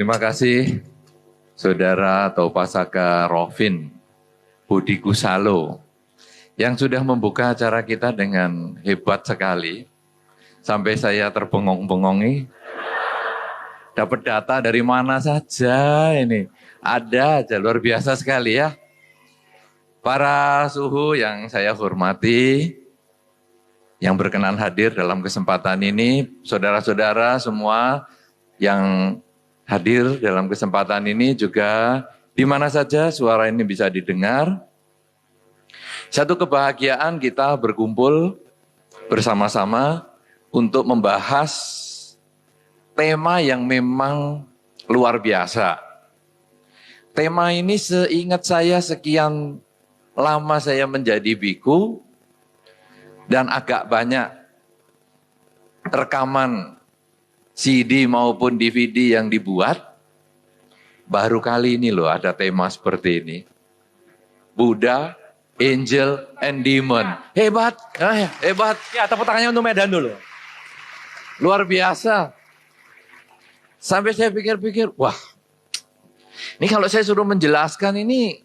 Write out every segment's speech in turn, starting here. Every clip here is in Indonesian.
Terima kasih Saudara Taupasaka Rovin Budi Kusalo yang sudah membuka acara kita dengan hebat sekali. Sampai saya terbengong-bengongi. Dapat data dari mana saja ini. Ada aja, luar biasa sekali ya. Para suhu yang saya hormati, yang berkenan hadir dalam kesempatan ini, saudara-saudara semua yang hadir dalam kesempatan ini juga di mana saja suara ini bisa didengar. Satu kebahagiaan kita berkumpul bersama-sama untuk membahas tema yang memang luar biasa. Tema ini seingat saya sekian lama saya menjadi biku dan agak banyak rekaman CD maupun DVD yang dibuat, baru kali ini loh ada tema seperti ini. Buddha, Angel, and Demon. Hebat, hebat. Ya, tepuk tangannya untuk Medan dulu. Luar biasa. Sampai saya pikir-pikir, wah, ini kalau saya suruh menjelaskan ini,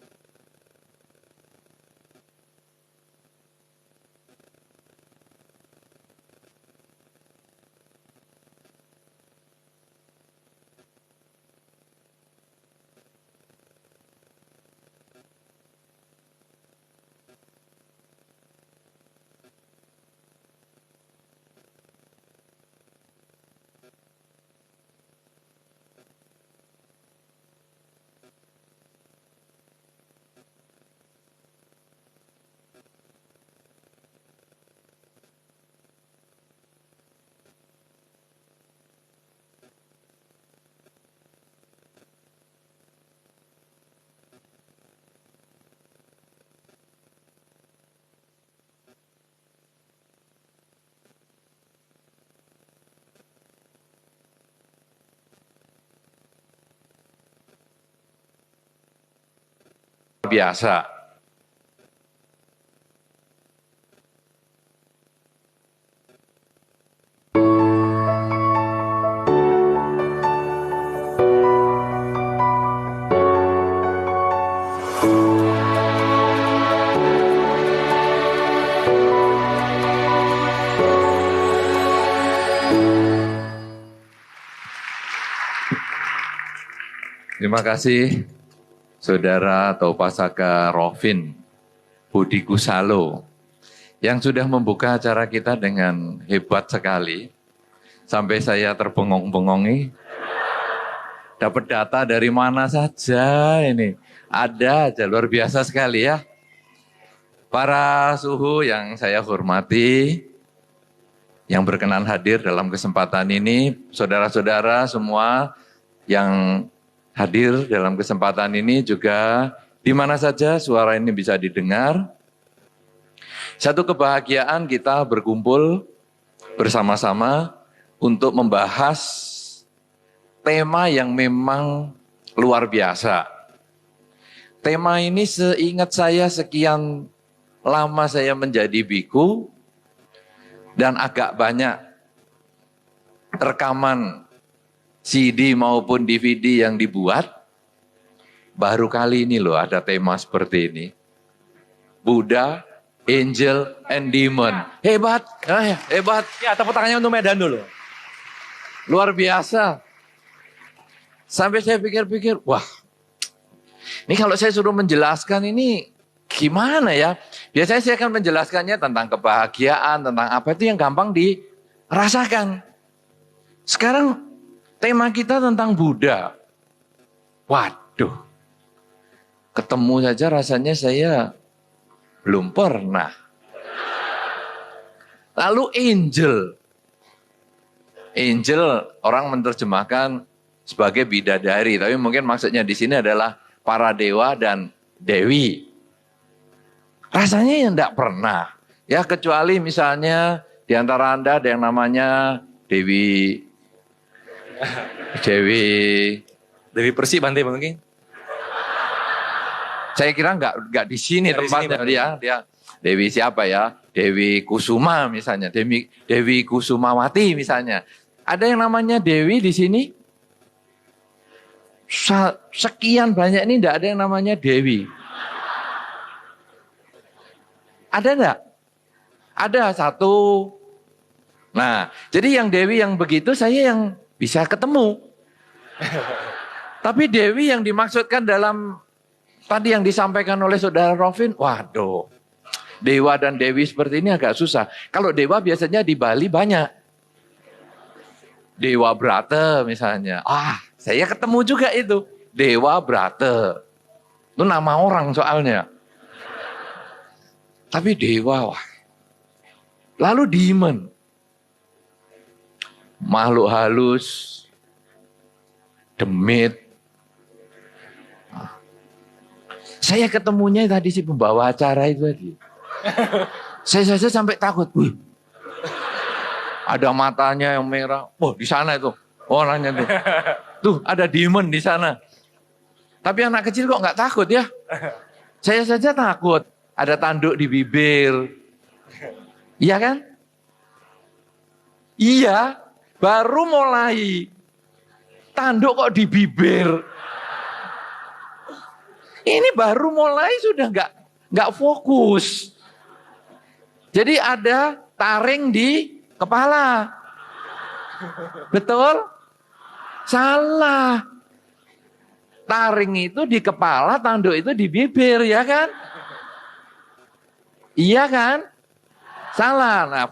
biasa. Terima kasih Saudara Taupasaka Rovin Budi Kusalo yang sudah membuka acara kita dengan hebat sekali. Sampai saya terbengong-bengongi. Dapat data dari mana saja ini. Ada aja, luar biasa sekali ya. Para suhu yang saya hormati, yang berkenan hadir dalam kesempatan ini, saudara-saudara semua yang hadir dalam kesempatan ini juga di mana saja suara ini bisa didengar. Satu kebahagiaan kita berkumpul bersama-sama untuk membahas tema yang memang luar biasa. Tema ini seingat saya sekian lama saya menjadi biku dan agak banyak rekaman CD maupun DVD yang dibuat, baru kali ini loh ada tema seperti ini. Buddha, Angel, and Demon. Hebat, hebat. Ya, tepuk tangannya untuk Medan dulu. Luar biasa. Sampai saya pikir-pikir, wah, ini kalau saya suruh menjelaskan ini gimana ya? Biasanya saya akan menjelaskannya tentang kebahagiaan, tentang apa itu yang gampang dirasakan. Sekarang tema kita tentang Buddha. Waduh, ketemu saja rasanya saya belum pernah. Lalu angel. Angel orang menerjemahkan sebagai bidadari, tapi mungkin maksudnya di sini adalah para dewa dan dewi. Rasanya ya enggak pernah. Ya kecuali misalnya di antara Anda ada yang namanya Dewi Persik Bante mungkin. Saya kira enggak di sini tempatnya dia. Dewi siapa ya? Dewi Kusuma misalnya, Dewi Kusumawati misalnya. Ada yang namanya Dewi di sini? Sekian banyak ini tidak ada yang namanya Dewi. Ada enggak? Ada satu. Nah, jadi yang Dewi yang begitu saya yang bisa ketemu. Tapi Dewi yang dimaksudkan dalam tadi yang disampaikan oleh saudara Rofin, waduh. Dewa dan Dewi seperti ini agak susah. Kalau dewa biasanya di Bali banyak. Dewa Brata misalnya. Saya ketemu juga itu. Dewa Brata. Itu nama orang soalnya. Tapi dewa, wah. Lalu demon. Makhluk halus. Demit. Saya ketemunya tadi si pembawa acara itu tadi. Saya saja sampai takut. Wih. Ada matanya yang merah. Di sana itu. Orangnya tuh. Tuh ada demon di sana. Tapi anak kecil kok nggak takut ya? Saya saja takut. Ada tanduk di bibir. Iya kan? Iya. Baru mulai. Tanduk kok di bibir. Ini baru mulai sudah nggak fokus. Jadi ada taring di kepala. Betul? Salah. Taring itu di kepala, tanduk itu di bibir, ya kan? Iya kan? Salah. Nah,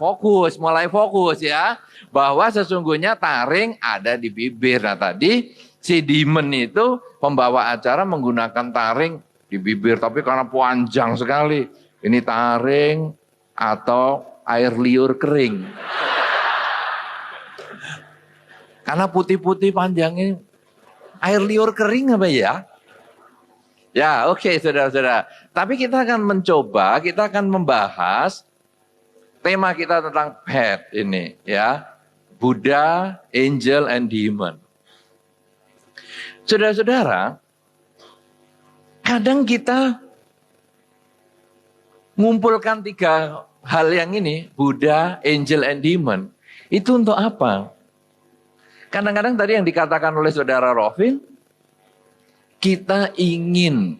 mulai fokus ya. Bahwa sesungguhnya taring ada di bibir. Nah, tadi si demon itu pembawa acara menggunakan taring di bibir. Tapi karena panjang sekali. Ini taring atau air liur kering. Karena putih-putih panjangnya. Air liur kering apa ya? Ya, oke, saudara-saudara. Tapi kita akan mencoba, kita akan membahas tema kita tentang pet ini, ya. Buddha, angel, and demon. Saudara-saudara, kadang kita ngumpulkan tiga hal yang ini, Buddha, angel, and demon, itu untuk apa? Kadang-kadang tadi yang dikatakan oleh saudara Rofin, kita ingin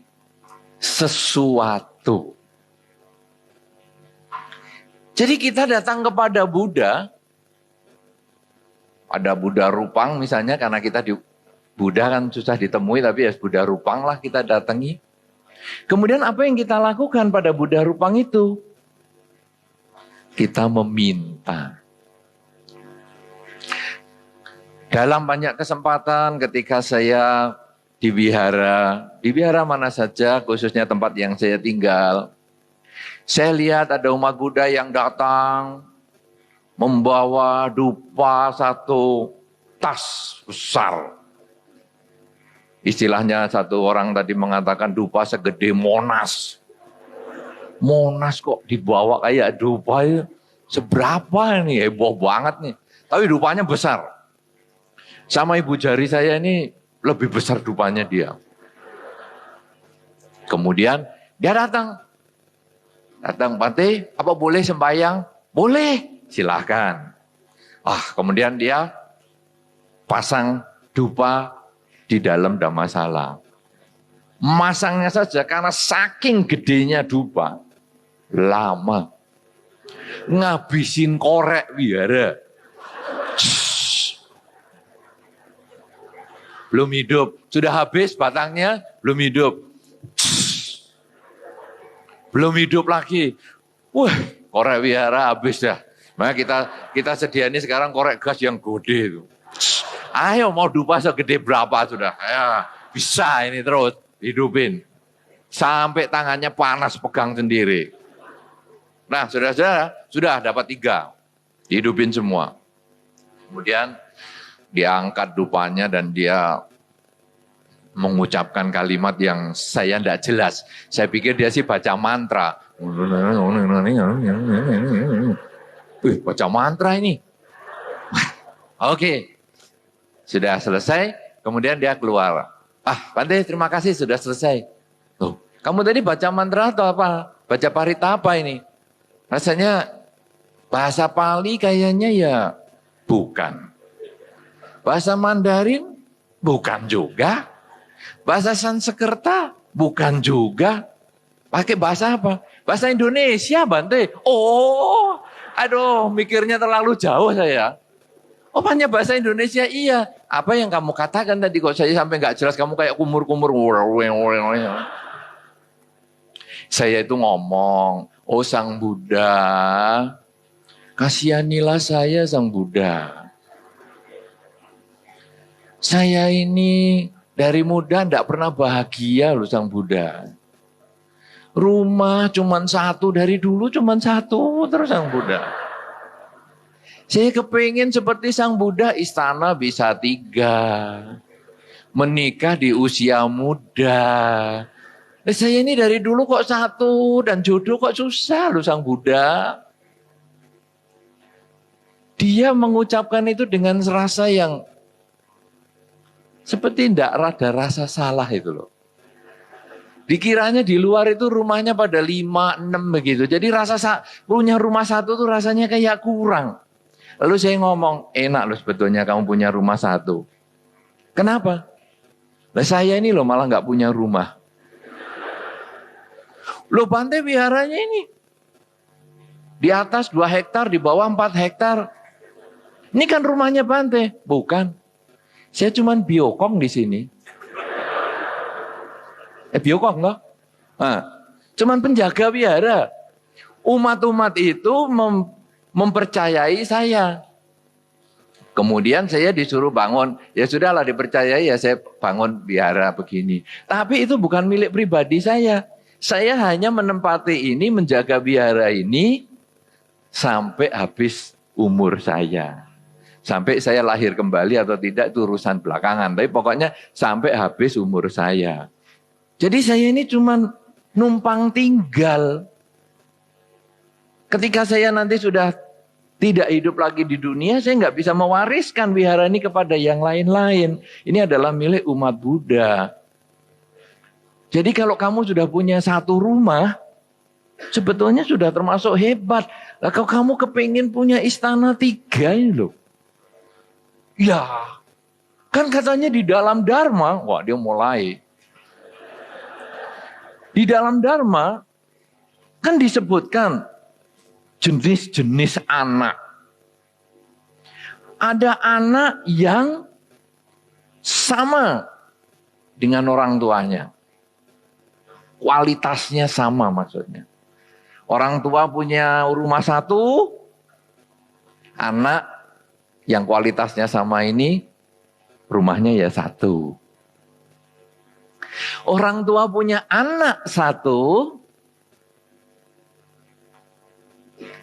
sesuatu. Jadi kita datang kepada Buddha, ada Buddha Rupang misalnya, karena kita di Buddha kan susah ditemui, tapi ya Buddha Rupang lah kita datangi. Kemudian apa yang kita lakukan pada Buddha Rupang itu? Kita meminta. Dalam banyak kesempatan ketika saya di wihara mana saja, khususnya tempat yang saya tinggal, saya lihat ada umat Buddha yang datang membawa dupa satu tas besar. Istilahnya satu orang tadi mengatakan dupa segede Monas. Monas kok dibawa kayak dupa ya. Seberapa ini, heboh banget nih. Tapi dupanya besar. Sama ibu jari saya ini lebih besar dupanya dia. Kemudian dia datang. Datang, Bante, apa boleh sembahyang? Boleh, silahkan. Kemudian dia pasang dupa di dalam Dhammasala. Masangnya saja karena saking gedenya dupa, lama. Ngabisin korek wihara. Belum hidup. Sudah habis batangnya, belum hidup. Belum hidup lagi. Wah, korek wihara habis dah. Maka kita sediani sekarang korek gas yang gede itu. Ayo mau dupa segede berapa sudah. Ya, bisa ini terus hidupin. Sampai tangannya panas pegang sendiri. Nah saudara-saudara sudah dapat 3. Dihidupin semua. Kemudian diangkat dupanya dan dia mengucapkan kalimat yang saya tidak jelas. Saya pikir dia sih baca mantra. Baca mantra ini. Oke. Sudah selesai, kemudian dia keluar. Bante, terima kasih sudah selesai. Tuh, kamu tadi baca mantra atau apa? Baca parita apa ini? Rasanya bahasa Pali kayaknya ya bukan. Bahasa Mandarin bukan juga. Bahasa Sanskerta? Bukan juga. Pakai bahasa apa? Bahasa Indonesia, Bante. Oh, aduh, mikirnya terlalu jauh saya. Oh, hanya bahasa Indonesia, iya. Apa yang kamu katakan tadi kok saya sampai nggak jelas, kamu kayak kumur-kumur. Saya itu ngomong, oh Sang Buddha, kasihanilah saya Sang Buddha. Saya ini dari muda tidak pernah bahagia loh Sang Buddha. Rumah cuma satu, dari dulu cuma satu terus Sang Buddha. Saya kepingin seperti Sang Buddha, istana bisa 3. Menikah di usia muda. Saya ini dari dulu kok satu, dan jodoh kok susah loh Sang Buddha. Dia mengucapkan itu dengan rasa yang seperti tidak ada rasa salah itu loh. Dikiranya di luar itu rumahnya pada 5, 6 begitu. Jadi punya rumah satu tuh rasanya kayak kurang. Lalu saya ngomong, enak loh sebetulnya kamu punya rumah satu. Kenapa? Nah saya ini loh malah nggak punya rumah. Loh Bante wiharanya ini di atas 2 hektar, di bawah 4 hektar. Ini kan rumahnya Bante. Bukan. Saya cuman biokong di sini. Biokong loh. Cuman penjaga wihara. Umat-umat itu mempercayai saya. Kemudian saya disuruh bangun. Ya sudahlah dipercayai ya saya bangun wihara begini. Tapi itu bukan milik pribadi saya. Saya hanya menempati ini, menjaga wihara ini sampai habis umur saya. Sampai saya lahir kembali atau tidak itu urusan belakangan. Tapi pokoknya sampai habis umur saya. Jadi saya ini cuma numpang tinggal. Ketika saya nanti sudah tidak hidup lagi di dunia, saya nggak bisa mewariskan wihara ini kepada yang lain-lain. Ini adalah milik umat Buddha. Jadi kalau kamu sudah punya satu rumah, sebetulnya sudah termasuk hebat. Lah kalau kamu kepingin punya istana 3 ini loh. Ya, kan katanya di dalam Dharma, wah dia mulai. Di dalam Dharma, kan disebutkan jenis-jenis anak. Ada anak yang sama dengan orang tuanya. Kualitasnya sama maksudnya. Orang tua punya rumah satu, anak yang kualitasnya sama ini, rumahnya ya 1. Orang tua punya anak 1,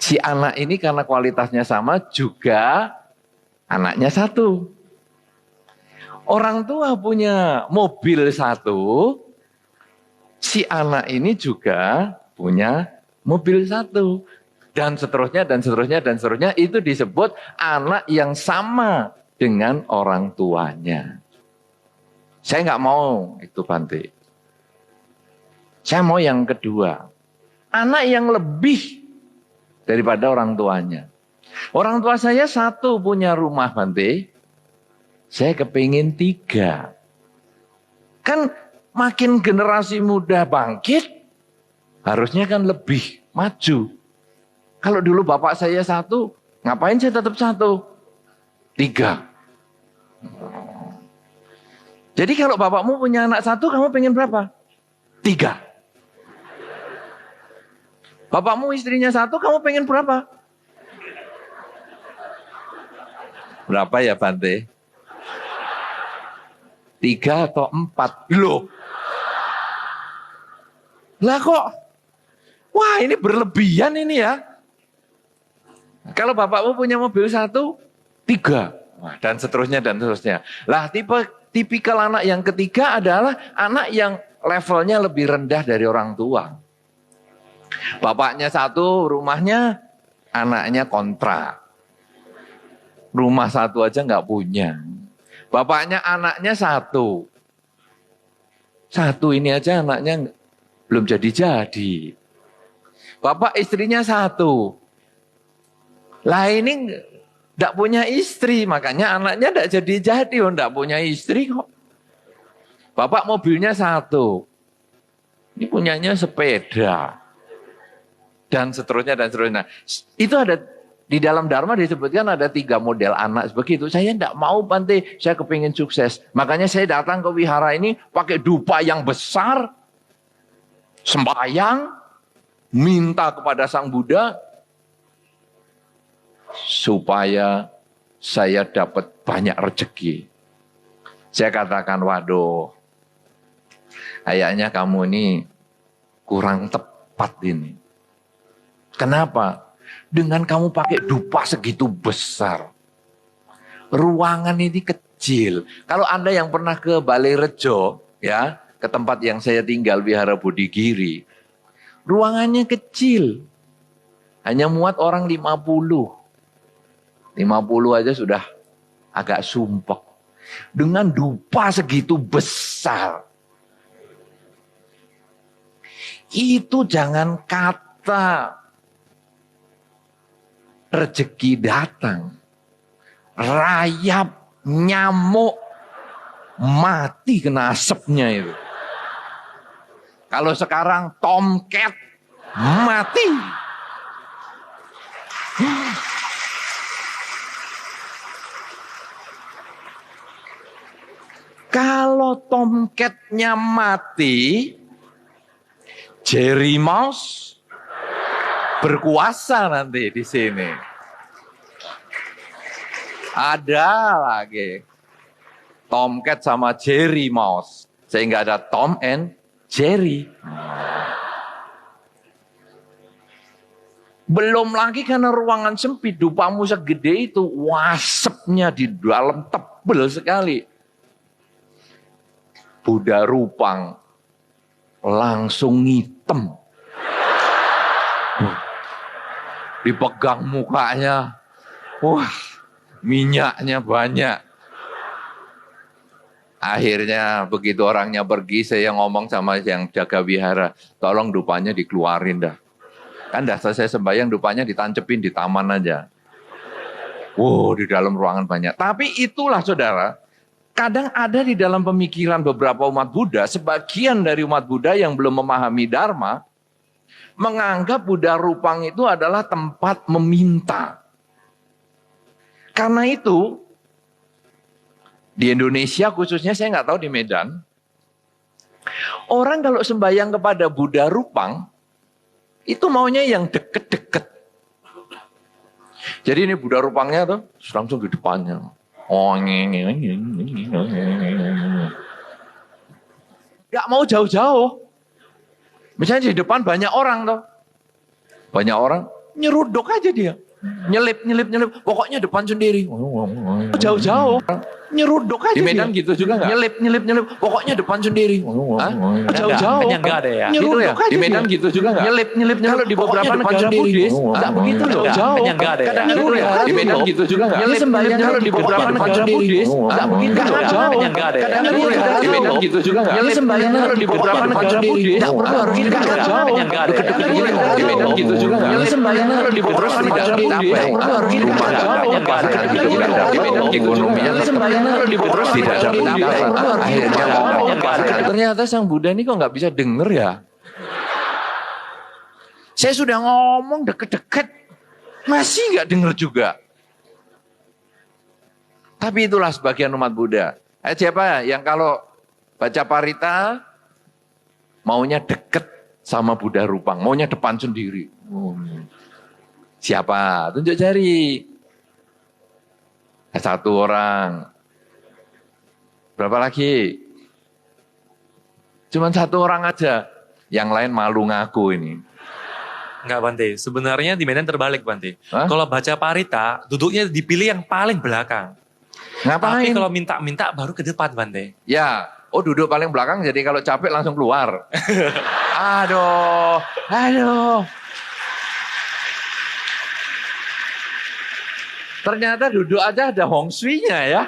si anak ini karena kualitasnya sama juga anaknya 1. Orang tua punya mobil 1, si anak ini juga punya mobil 1. Dan seterusnya, dan seterusnya, dan seterusnya. Itu disebut anak yang sama dengan orang tuanya. Saya nggak mau itu Bante. Saya mau yang kedua. Anak yang lebih daripada orang tuanya. Orang tua saya 1 punya rumah Bante. Saya kepingin 3. Kan makin generasi muda bangkit, harusnya kan lebih maju. Kalau dulu bapak saya 1, ngapain saya tetap 1? 3. Jadi kalau bapakmu punya anak 1, kamu pengen berapa? 3. Bapakmu istrinya 1, kamu pengen berapa? Berapa ya Bante? 3 atau 4? Loh. Lah kok? Wah ini berlebihan ini ya. Kalau bapakmu punya mobil 1, 3. Dan seterusnya, dan seterusnya. Lah tipikal anak yang ketiga adalah anak yang levelnya lebih rendah dari orang tua. Bapaknya 1, rumahnya, anaknya kontrak. Rumah 1 aja nggak punya. Bapaknya anaknya 1. 1 ini aja anaknya belum jadi-jadi. Bapak istrinya 1. Lah ini tidak punya istri, makanya anaknya tidak jadi-jadi, tidak punya istri kok. Bapak mobilnya satu. Ini punyanya sepeda. Dan seterusnya, dan seterusnya. Itu ada di dalam Dharma disebutkan ada 3 model anak begitu. Saya tidak mau Bante, saya kepingin sukses. Makanya saya datang ke wihara ini pakai dupa yang besar. Sembahyang. Minta kepada Sang Buddha. Supaya saya dapat banyak rezeki. Saya katakan, waduh. Kayaknya kamu ini kurang tepat ini. Kenapa? Dengan kamu pakai dupa segitu besar. Ruangan ini kecil. Kalau Anda yang pernah ke Balai Rejo, ya, ke tempat yang saya tinggal, Wihara Budigiri. Ruangannya kecil. Hanya muat orang 50. 50 aja sudah agak sumpek. Dengan dupa segitu besar. Itu jangan kata rezeki datang. Rayap, nyamuk, mati kena asapnya itu. Kalau sekarang tomcat, mati. Kalau tomcatnya mati, Jerry Mouse berkuasa nanti di sini. Ada lagi Tomcat sama Jerry Mouse, sehingga ada Tom and Jerry. Belum lagi karena ruangan sempit, dupamu segede itu, wasapnya di dalam tebel sekali. Buddha Rupang langsung hitam. Dipegang mukanya. Wah, minyaknya banyak. Akhirnya begitu orangnya pergi, saya ngomong sama yang jaga wihara, tolong dupanya dikeluarin dah. Kan dah selesai sembahyang, dupanya ditancepin di taman aja. Wow, di dalam ruangan banyak. Tapi itulah saudara, kadang ada di dalam pemikiran beberapa umat Buddha, sebagian dari umat Buddha yang belum memahami Dharma, menganggap Buddha Rupang itu adalah tempat meminta. Karena itu, di Indonesia khususnya, saya nggak tahu di Medan, orang kalau sembahyang kepada Buddha Rupang, itu maunya yang deket-deket. Jadi ini Buddha Rupangnya tuh langsung di depannya. Gak mau jauh-jauh. Misalnya di depan banyak orang tuh. Banyak orang, nyeruduk aja dia. Nyelip. Pokoknya depan sendiri. Jauh-jauh. Nyeruduk aja di Medan dia. gitu juga nggak? Nyelip. Pokoknya depan sendiri. Jauh-jauh. Enggak ada ya. Nyeruduk aja Di Medan dia. gitu juga nggak? Nyelip. Kalau di beberapa negara Buddhis, nggak begitu loh. Jauh. Enggak ada ya. Nyeruduk aja Di Medan loh. gitu juga nggak? Nyelip. Kalau di beberapa negara Buddhis, nggak begitu loh. Jauh. Enggak ada ya. Di Medan gitu juga nggak? Nyelip. Kalau di beberapa negara Buddhis, nggak perlu harus dekat jauh. Enggak ada ya. Di Medan gitu juga nggak? Nyelip. Kalau di beberapa negara Buddhis, nggak perlu harus dekat jauh. Di Medan Ekonominya kalau di beberapa tidak dapat apa. Akhirnya ternyata Sang Buddha ini kok nggak bisa denger ya. Saya sudah ngomong deket-deket, masih nggak denger juga. Tapi itulah sebagian umat Buddha. Siapa yang kalau baca parita maunya deket sama Buddha Rupang, maunya depan sendiri. Siapa? Tunjuk jari. Satu orang. Berapa lagi? Cuman satu orang aja. Yang lain malu ngaku ini. Enggak Bante, sebenarnya di Medan terbalik Bante. Hah? Kalau baca parita, duduknya dipilih yang paling belakang. Ngapain? Tapi kalau minta-minta baru ke depan Bante. Ya, duduk paling belakang jadi kalau capek langsung keluar. Aduh. Ternyata duduk aja ada hong sui-nya ya.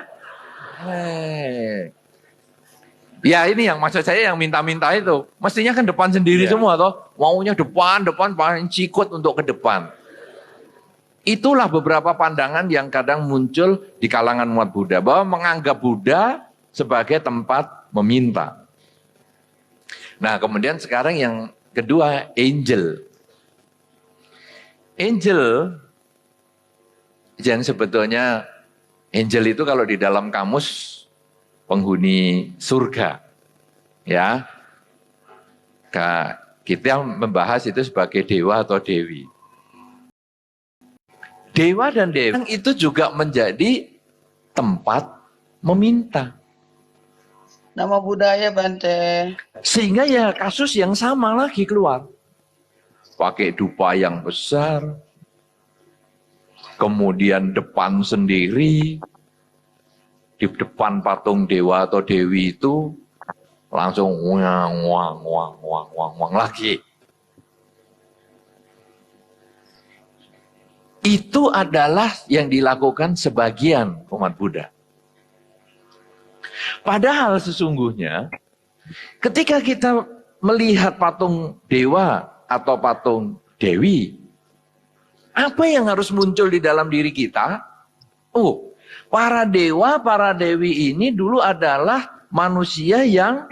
Ya ini yang maksud saya yang minta-minta itu. Mestinya kan depan sendiri semua toh. Maunya depan paling cikut untuk ke depan. Itulah beberapa pandangan yang kadang muncul di kalangan umat Buddha. Bahwa menganggap Buddha sebagai tempat meminta. Nah, kemudian sekarang yang kedua, angel. Angel, yang sebetulnya angel itu kalau di dalam kamus penghuni surga. Ya, kita membahas itu sebagai dewa atau dewi. Dewa dan dewi itu juga menjadi tempat meminta. Nama budaya Bante. Sehingga ya kasus yang sama lagi keluar. Pakai dupa yang besar. Kemudian depan sendiri. Di depan patung dewa atau dewi itu langsung wang lagi. Itu adalah yang dilakukan sebagian umat Buddha. Padahal sesungguhnya ketika kita melihat patung dewa atau patung dewi, apa yang harus muncul di dalam diri kita? Oh, para dewa, para dewi ini dulu adalah manusia yang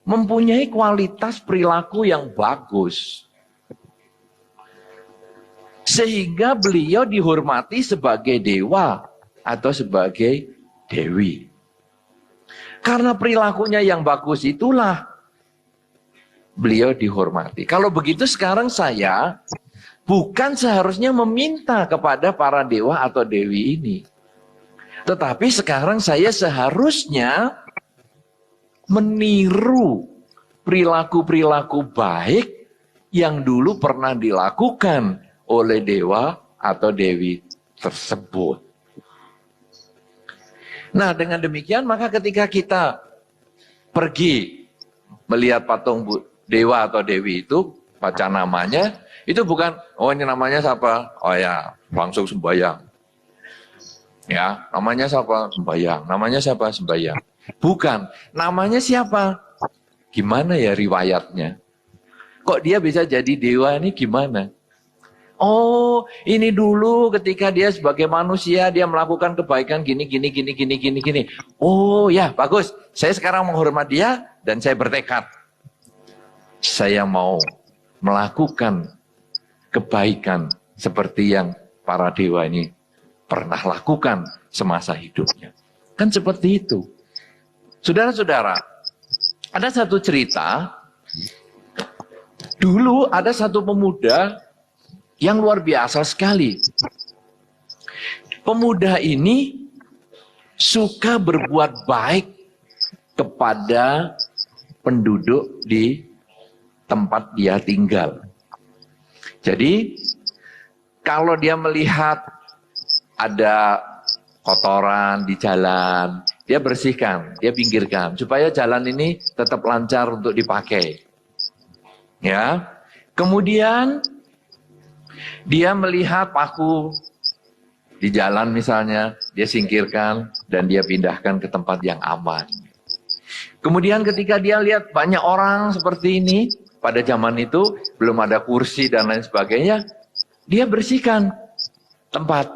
mempunyai kualitas perilaku yang bagus. Sehingga beliau dihormati sebagai dewa atau sebagai dewi. Karena perilakunya yang bagus itulah beliau dihormati. Kalau begitu sekarang saya bukan seharusnya meminta kepada para dewa atau dewi ini. Tetapi sekarang saya seharusnya meniru perilaku-perilaku baik yang dulu pernah dilakukan oleh dewa atau dewi tersebut. Nah, dengan demikian maka ketika kita pergi melihat patung dewa atau dewi itu, baca namanya, itu bukan, oh ini namanya siapa? Oh ya, langsung sembahyang. Ya, namanya siapa? Sembahyang. Namanya siapa? Sembahyang. Bukan, namanya siapa? Gimana ya riwayatnya? Kok dia bisa jadi dewa ini gimana? Oh, ini dulu ketika dia sebagai manusia dia melakukan kebaikan gini. Oh ya, bagus. Saya sekarang menghormat dia dan saya bertekad. Saya mau melakukan kebaikan seperti yang para dewa ini pernah lakukan semasa hidupnya. Kan seperti itu. Saudara-saudara, ada satu cerita. Dulu ada satu pemuda yang luar biasa sekali. Pemuda ini suka berbuat baik kepada penduduk di tempat dia tinggal. Jadi, kalau dia melihat ada kotoran di jalan, dia bersihkan, dia pinggirkan, supaya jalan ini tetap lancar untuk dipakai. Ya, kemudian dia melihat paku di jalan misalnya, dia singkirkan dan dia pindahkan ke tempat yang aman. Kemudian ketika dia lihat banyak orang seperti ini, pada zaman itu belum ada kursi dan lain sebagainya, dia bersihkan tempat.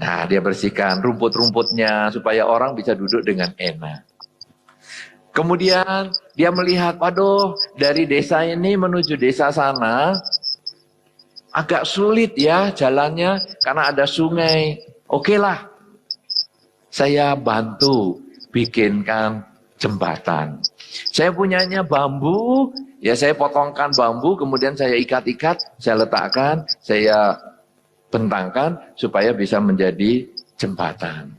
Nah, dia bersihkan rumput-rumputnya supaya orang bisa duduk dengan enak. Kemudian dia melihat, waduh, dari desa ini menuju desa sana, agak sulit ya jalannya karena ada sungai. Oke lah, saya bantu bikinkan jembatan. Saya punyanya bambu, ya saya potongkan bambu, kemudian saya ikat-ikat, saya letakkan, saya bentangkan supaya bisa menjadi jembatan.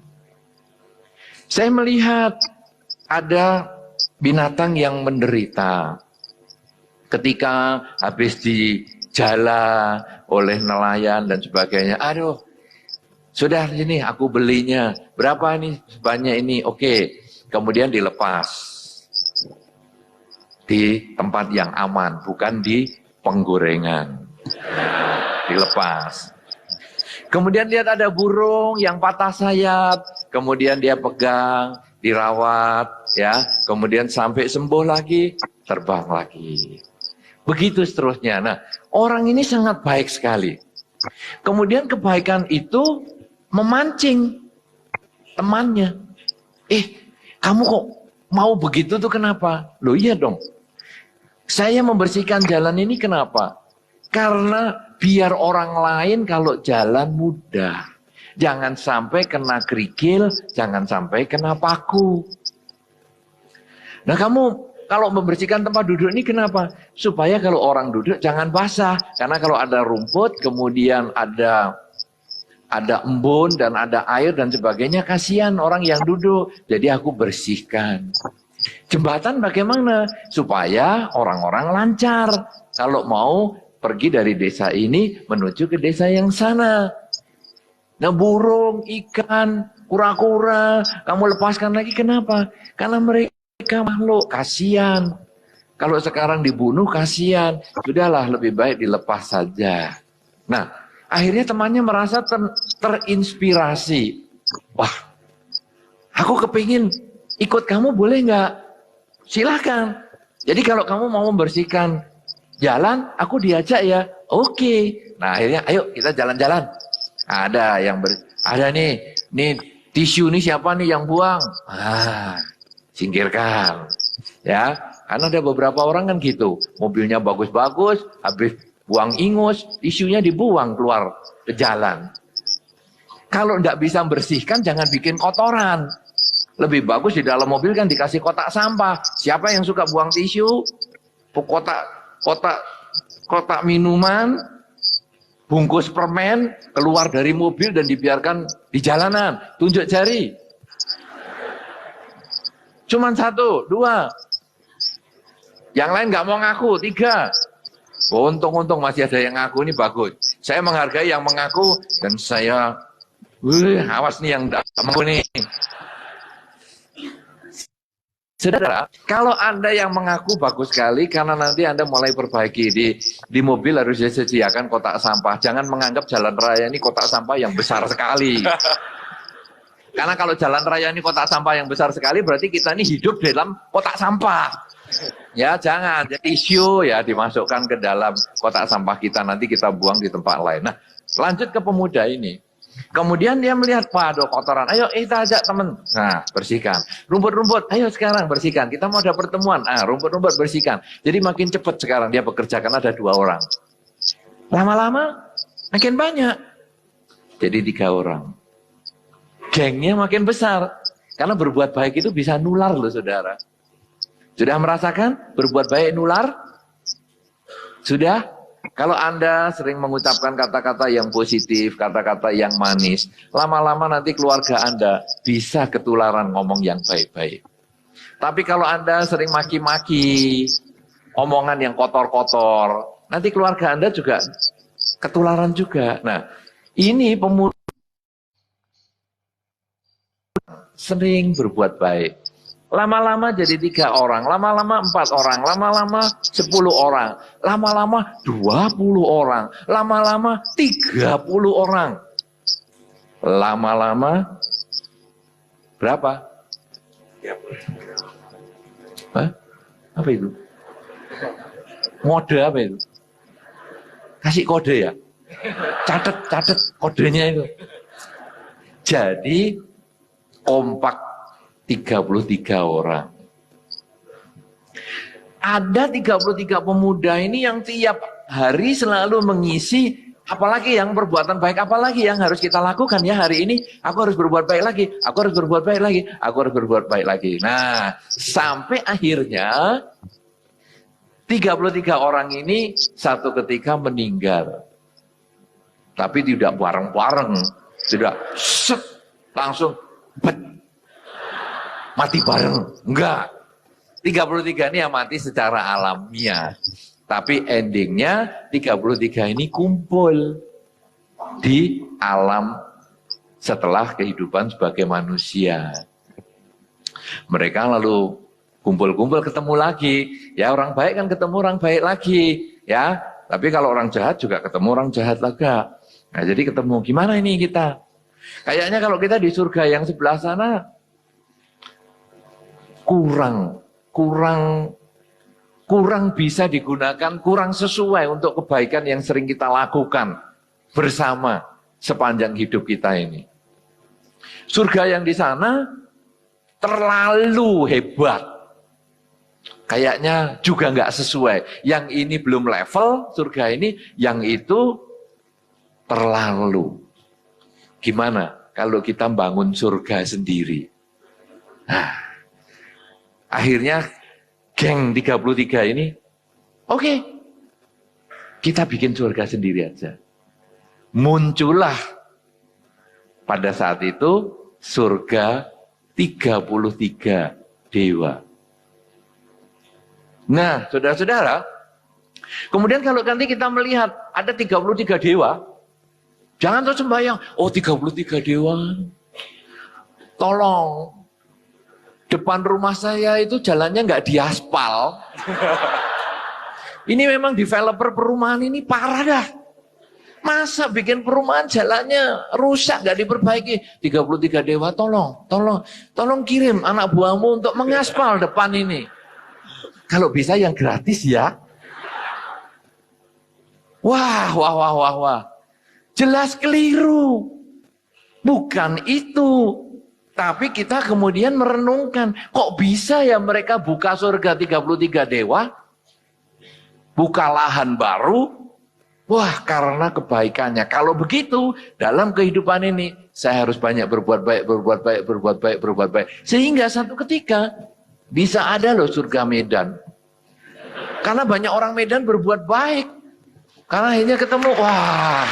Saya melihat ada binatang yang menderita ketika habis dijala oleh nelayan dan sebagainya. Aduh, sudah sini aku belinya. Berapa ini? Sebanyak ini. Oke. Kemudian dilepas di tempat yang aman, bukan di penggorengan. Dilepas. Kemudian lihat ada burung yang patah sayap, kemudian dia pegang, dirawat, ya. Kemudian sampai sembuh lagi, terbang lagi. Begitu seterusnya. Nah, orang ini sangat baik sekali. Kemudian kebaikan itu memancing temannya. Kamu kok mau begitu tuh kenapa? Loh iya dong. Saya membersihkan jalan ini kenapa? Karena biar orang lain kalau jalan mudah. Jangan sampai kena kerikil, jangan sampai kena paku. Nah kamu kalau membersihkan tempat duduk ini kenapa? Supaya kalau orang duduk jangan basah. Karena kalau ada rumput, kemudian ada embun dan ada air dan sebagainya, kasihan orang yang duduk. Jadi aku bersihkan. Jembatan bagaimana? Supaya orang-orang lancar. Kalau mau pergi dari desa ini menuju ke desa yang sana. Nah burung, ikan, kura-kura, kamu lepaskan lagi kenapa? Karena mereka makhluk, kasihan. Kalau sekarang dibunuh, kasihan. Sudahlah, lebih baik dilepas saja. Nah, akhirnya temannya merasa terinspirasi. Wah, aku kepingin ikut kamu boleh nggak? Silahkan. Jadi kalau kamu mau membersihkan jalan, aku diajak ya. Oke. Nah akhirnya ayo kita jalan-jalan. Ada nih tisu nih siapa nih yang buang? Singkirkan. Ya, karena ada beberapa orang kan gitu. Mobilnya bagus-bagus, habis buang ingus, tisunya dibuang keluar ke jalan. Kalau nggak bisa bersihkan, jangan bikin kotoran. Lebih bagus di dalam mobil kan dikasih kotak sampah. Siapa yang suka buang tisu? Kotak minuman, bungkus permen, keluar dari mobil dan dibiarkan di jalanan. Tunjuk jari. Cuman 1, 2. Yang lain nggak mau ngaku, 3. Untung-untung masih ada yang ngaku, ini bagus. Saya menghargai yang mengaku dan saya, awas nih yang nggak mau nih. Saudara, kalau Anda yang mengaku bagus sekali, karena nanti Anda mulai perbaiki di mobil harus disediakan kotak sampah. Jangan menganggap jalan raya ini kotak sampah yang besar sekali. Karena kalau jalan raya ini kotak sampah yang besar sekali, berarti kita ini hidup dalam kotak sampah. Ya jangan, jadi tisu ya dimasukkan ke dalam kotak sampah kita, nanti kita buang di tempat lain. Nah, lanjut ke pemuda ini. Kemudian dia melihat, waduh kotoran, ayo kita ajak teman. Nah, bersihkan. Rumput-rumput, ayo sekarang bersihkan. Kita mau ada pertemuan, rumput-rumput bersihkan. Jadi makin cepat sekarang dia bekerja karena ada 2 orang. Lama-lama makin banyak. Jadi 3 orang. Gengnya makin besar. Karena berbuat baik itu bisa nular loh saudara. Sudah merasakan berbuat baik nular? Sudah? Kalau Anda sering mengucapkan kata-kata yang positif, kata-kata yang manis, lama-lama nanti keluarga Anda bisa ketularan ngomong yang baik-baik. Tapi kalau Anda sering maki-maki, omongan yang kotor-kotor, nanti keluarga Anda juga ketularan juga. Nah, ini pemuda sering berbuat baik. Lama-lama jadi 3 orang, lama-lama 4 orang, lama-lama 10 orang, lama-lama 20 orang, lama-lama 30 orang. Lama-lama berapa? Hah? Apa itu? Mode apa itu? Kasih kode ya? Catat kodenya itu. Jadi kompak 33 orang. Ada 33 pemuda ini yang tiap hari selalu mengisi, apalagi yang perbuatan baik, apalagi yang harus kita lakukan ya hari ini, aku harus berbuat baik lagi, aku harus berbuat baik lagi, aku harus berbuat baik lagi. Nah, sampai akhirnya 33 orang ini satu ketika meninggal. Tapi tidak bareng-bareng, tidak langsung mati bareng, enggak. 33 ini yang mati secara alamiah. Tapi endingnya 33 ini kumpul di alam setelah kehidupan sebagai manusia. Mereka lalu kumpul-kumpul ketemu lagi. Ya orang baik kan ketemu orang baik lagi. Ya, tapi kalau orang jahat juga ketemu orang jahat lagi. Nah jadi ketemu, gimana ini kita? Kayaknya kalau kita di surga yang sebelah sana, kurang bisa digunakan, kurang sesuai untuk kebaikan yang sering kita lakukan bersama sepanjang hidup kita ini. Surga yang di sana terlalu hebat. Kayaknya juga nggak sesuai. Yang ini belum level surga ini, yang itu terlalu. Gimana kalau kita bangun surga sendiri? Nah, akhirnya geng 33 ini, oke, kita bikin surga sendiri aja. Muncullah pada saat itu surga 33 dewa. Nah, saudara-saudara, kemudian kalau nanti kita melihat ada 33 dewa, jangan terus sembahyang, oh 33 dewa, tolong, depan rumah saya itu jalannya nggak diaspal. Ini memang developer perumahan ini parah dah. Masa bikin perumahan jalannya rusak, nggak diperbaiki. 33 dewa, tolong kirim anak buahmu untuk mengaspal depan ini. Kalau bisa yang gratis ya. Wah. Jelas keliru. Bukan itu. Tapi kita kemudian merenungkan, kok bisa ya mereka buka surga 33 dewa? Buka lahan baru? Wah, karena kebaikannya. Kalau begitu, dalam kehidupan ini, saya harus banyak berbuat baik. Sehingga satu ketika, bisa ada loh surga Medan. Karena banyak orang Medan berbuat baik. Karena akhirnya ketemu, wah,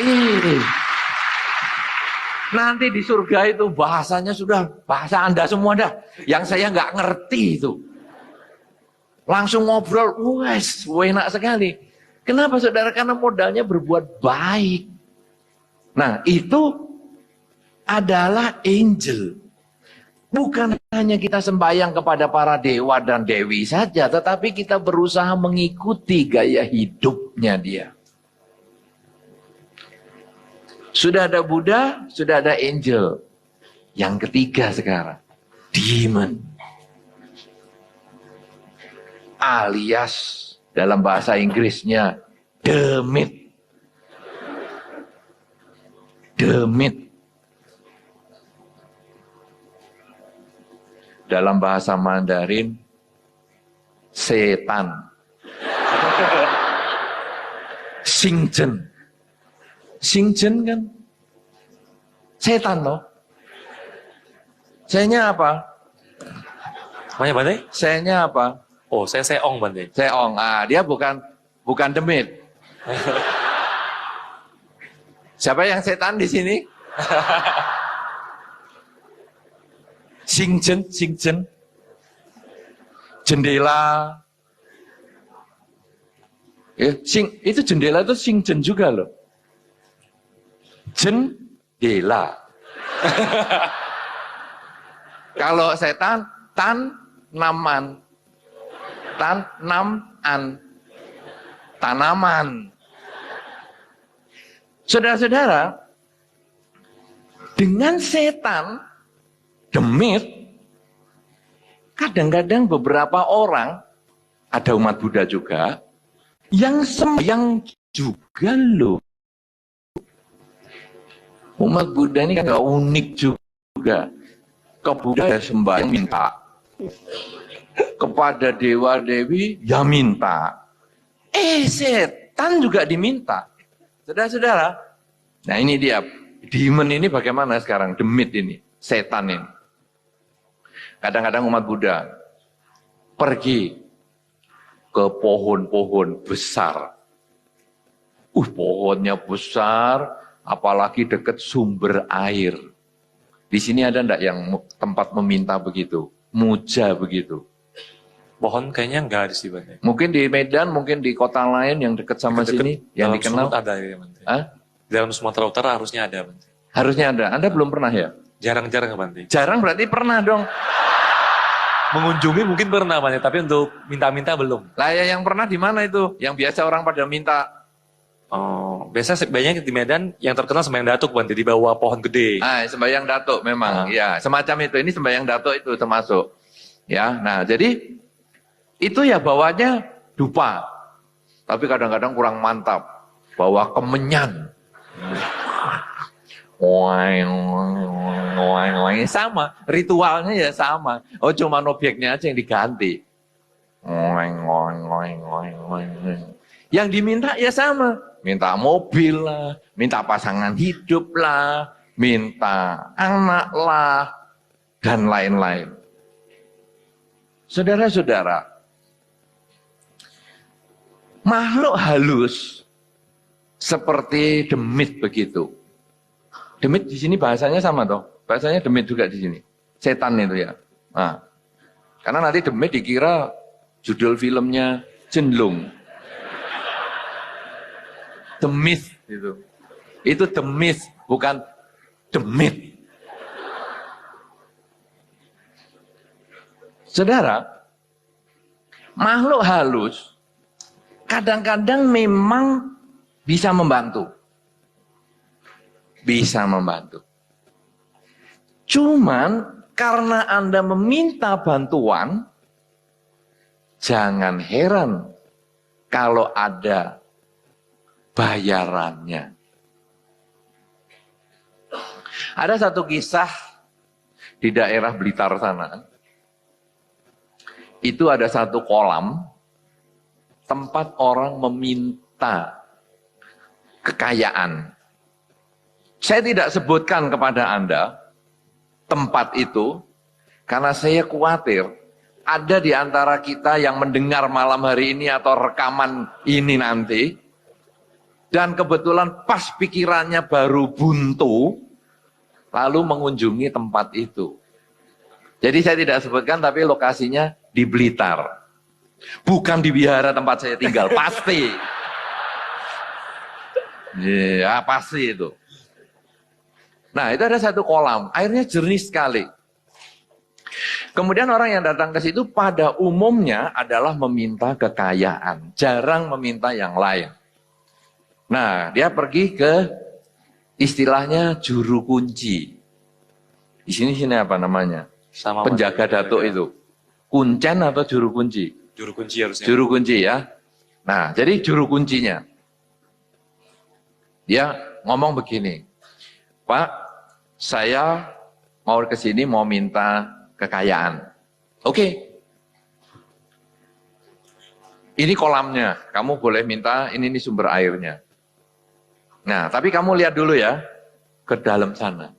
ini. Nanti di surga itu bahasanya sudah bahasa Anda semua dah. Yang saya nggak ngerti itu. Langsung ngobrol, wes, enak sekali. Kenapa saudara? Karena modalnya berbuat baik. Nah, itu adalah angel. Bukan hanya kita sembahyang kepada para dewa dan dewi saja, tetapi kita berusaha mengikuti gaya hidupnya dia. Sudah ada Buddha, sudah ada angel. Yang ketiga sekarang, demon. Alias dalam bahasa Inggrisnya, demit. Demit. Dalam bahasa Mandarin, setan. Xingzhen. Xingzhen kan setan loh. Saya-nya apa? Namanya Bante? Saya-nya apa? Oh, saya Seong Bante. Seong. Dia bukan demit. Siapa yang setan di sini? Xingzhen. Jendela. Itu jendela itu Xingzhen juga loh. Jendela. Kalau setan, tanaman. Tanaman. Saudara-saudara, dengan setan, demit, kadang-kadang beberapa orang, ada umat Buddha juga, yang sembahyang juga loh. Umat Buddha ini kan gak unik juga. Ke Buddha ya sembahyang minta. Kepada dewa-dewi ya minta. Setan juga diminta. Saudara-saudara, nah ini dia. Demon ini bagaimana sekarang? Demit ini, setan ini. Kadang-kadang umat Buddha pergi ke pohon-pohon besar. Pohonnya besar, apalagi dekat sumber air. Di sini ada enggak yang tempat meminta begitu? Muja begitu. Pohon kayaknya enggak ada sih Bante. Mungkin di Medan, mungkin di kota lain yang dekat sama sini, yang dikenal. Ada ya Bante. Dalam Sumatera Utara harusnya ada Bante. Harusnya ada. Anda belum pernah ya? Jarang-jarang Bante. Jarang berarti pernah dong. Mengunjungi mungkin pernah Bante, tapi untuk minta-minta belum. Lah ya yang pernah di mana itu? Yang biasa orang pada minta. Oh, biasa banyak di Medan yang terkenal sembahyang datuk Bante, di bawah pohon gede. Sembahyang datuk memang. Ya, semacam itu. Ini sembahyang datuk itu termasuk. Ya, nah jadi itu ya bawanya dupa. Tapi kadang-kadang kurang mantap. Bawa kemenyan. Sama, ritualnya ya sama. Oh, cuma objeknya aja yang diganti. Yang diminta ya sama. Minta mobil lah, minta pasangan hidup lah, minta anak lah, dan lain-lain. Saudara-saudara, makhluk halus seperti demit begitu. Demit di sini bahasanya sama toh. Bahasanya demit juga di sini. Setan itu ya. Nah, karena nanti demit dikira judul filmnya Jenlung. Demit itu. Itu demit, bukan demit. Saudara, makhluk halus kadang-kadang memang bisa membantu. Bisa membantu. Cuman karena Anda meminta bantuan, jangan heran kalau ada bayarannya. Ada satu kisah di daerah Blitar sana. Itu ada satu kolam tempat orang meminta kekayaan. Saya tidak sebutkan kepada Anda tempat itu, karena saya khawatir ada di antara kita yang mendengar malam hari ini atau rekaman ini nanti, dan kebetulan pas pikirannya baru buntu, lalu mengunjungi tempat itu. Jadi saya tidak sebutkan, tapi lokasinya di Blitar. Bukan di wihara tempat saya tinggal, pasti. Ya, pasti itu. Nah, itu ada satu kolam, airnya jernih sekali. Kemudian orang yang datang ke situ pada umumnya adalah meminta kekayaan, jarang meminta yang lain. Nah, dia pergi ke istilahnya juru kunci. Di sini apa namanya? Sama penjaga datuk itu. Kuncen atau juru kunci? Juru kunci harusnya. Juru kunci ya. Nah, jadi juru kuncinya. Dia ngomong begini, Pak, saya mau ke sini mau minta kekayaan. Oke. Ini kolamnya, kamu boleh minta, ini sumber airnya. Nah, tapi kamu lihat dulu ya, ke dalam sana.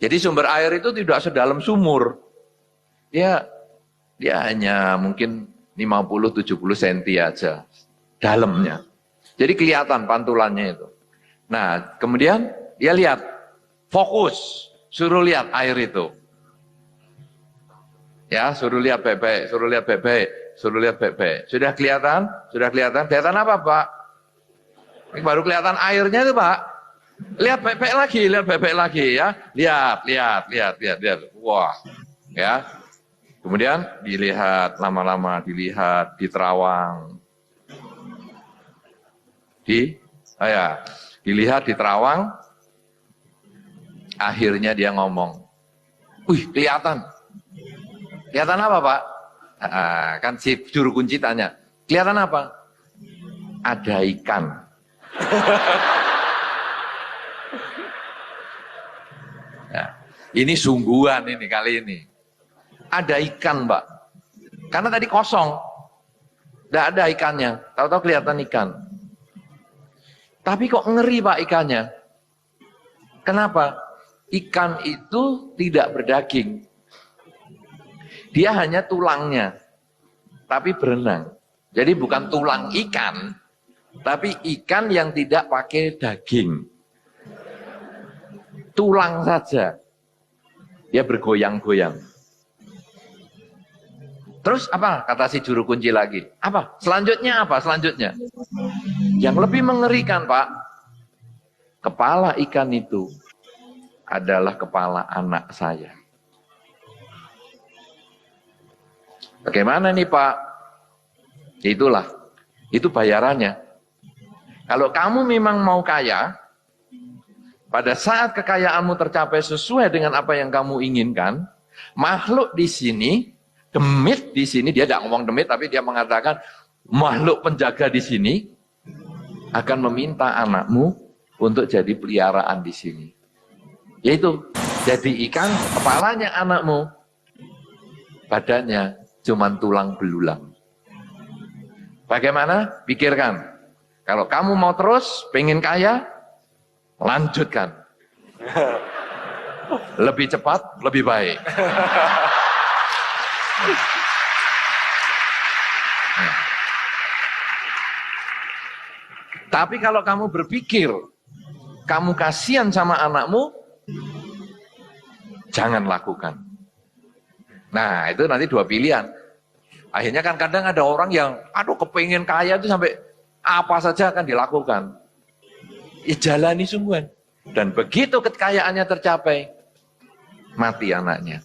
Jadi sumber air itu tidak sedalam sumur. Dia hanya mungkin 50-70 cm aja dalamnya. Jadi kelihatan pantulannya itu. Nah, kemudian dia lihat, fokus, suruh lihat air itu. Ya, suruh lihat bebek, suruh lihat bebek, suruh lihat bebek. Sudah kelihatan? Sudah kelihatan? Kelihatan apa, Pak? Ini baru kelihatan airnya itu, Pak. Lihat bebek lagi ya. Lihat. Wah, ya. Kemudian dilihat lama-lama, dilihat di terawang. Dilihat di terawang. Akhirnya dia ngomong, wih, kelihatan. Kelihatan apa, Pak? Kan si juru kunci tanya, kelihatan apa? Ada ikan. Nah, ini sungguhan ini kali ini. Ada ikan, Mbak. Karena tadi kosong. Tidak ada ikannya. Tahu-tahu kelihatan ikan. Tapi kok ngeri, Pak, ikannya. Kenapa? Ikan itu tidak berdaging. Dia hanya tulangnya. Tapi berenang. Jadi bukan tulang ikan. Tapi ikan yang tidak pakai daging. Tulang saja. Dia bergoyang-goyang. Terus apa? Kata si juru kunci lagi. Apa? Selanjutnya apa? Selanjutnya. Yang lebih mengerikan, Pak. Kepala ikan itu adalah kepala anak saya. Bagaimana nih, Pak? Itulah. Itu bayarannya. Kalau kamu memang mau kaya, pada saat kekayaanmu tercapai sesuai dengan apa yang kamu inginkan, makhluk di sini, demit di sini, dia tidak ngomong demit, tapi dia mengatakan makhluk penjaga di sini akan meminta anakmu untuk jadi peliharaan di sini. Yaitu jadi ikan, kepalanya anakmu, badannya cuman tulang belulang. Bagaimana? Pikirkan. Kalau kamu mau terus pengen kaya, lanjutkan. Lebih cepat, lebih baik. Tapi kalau kamu berpikir, kamu kasihan sama anakmu, jangan lakukan. Nah, itu nanti dua pilihan. Akhirnya kan kadang ada orang yang, aduh kepengen kaya itu sampai apa saja akan dilakukan. Ya jalani sungguhan. Dan begitu kekayaannya tercapai, mati anaknya.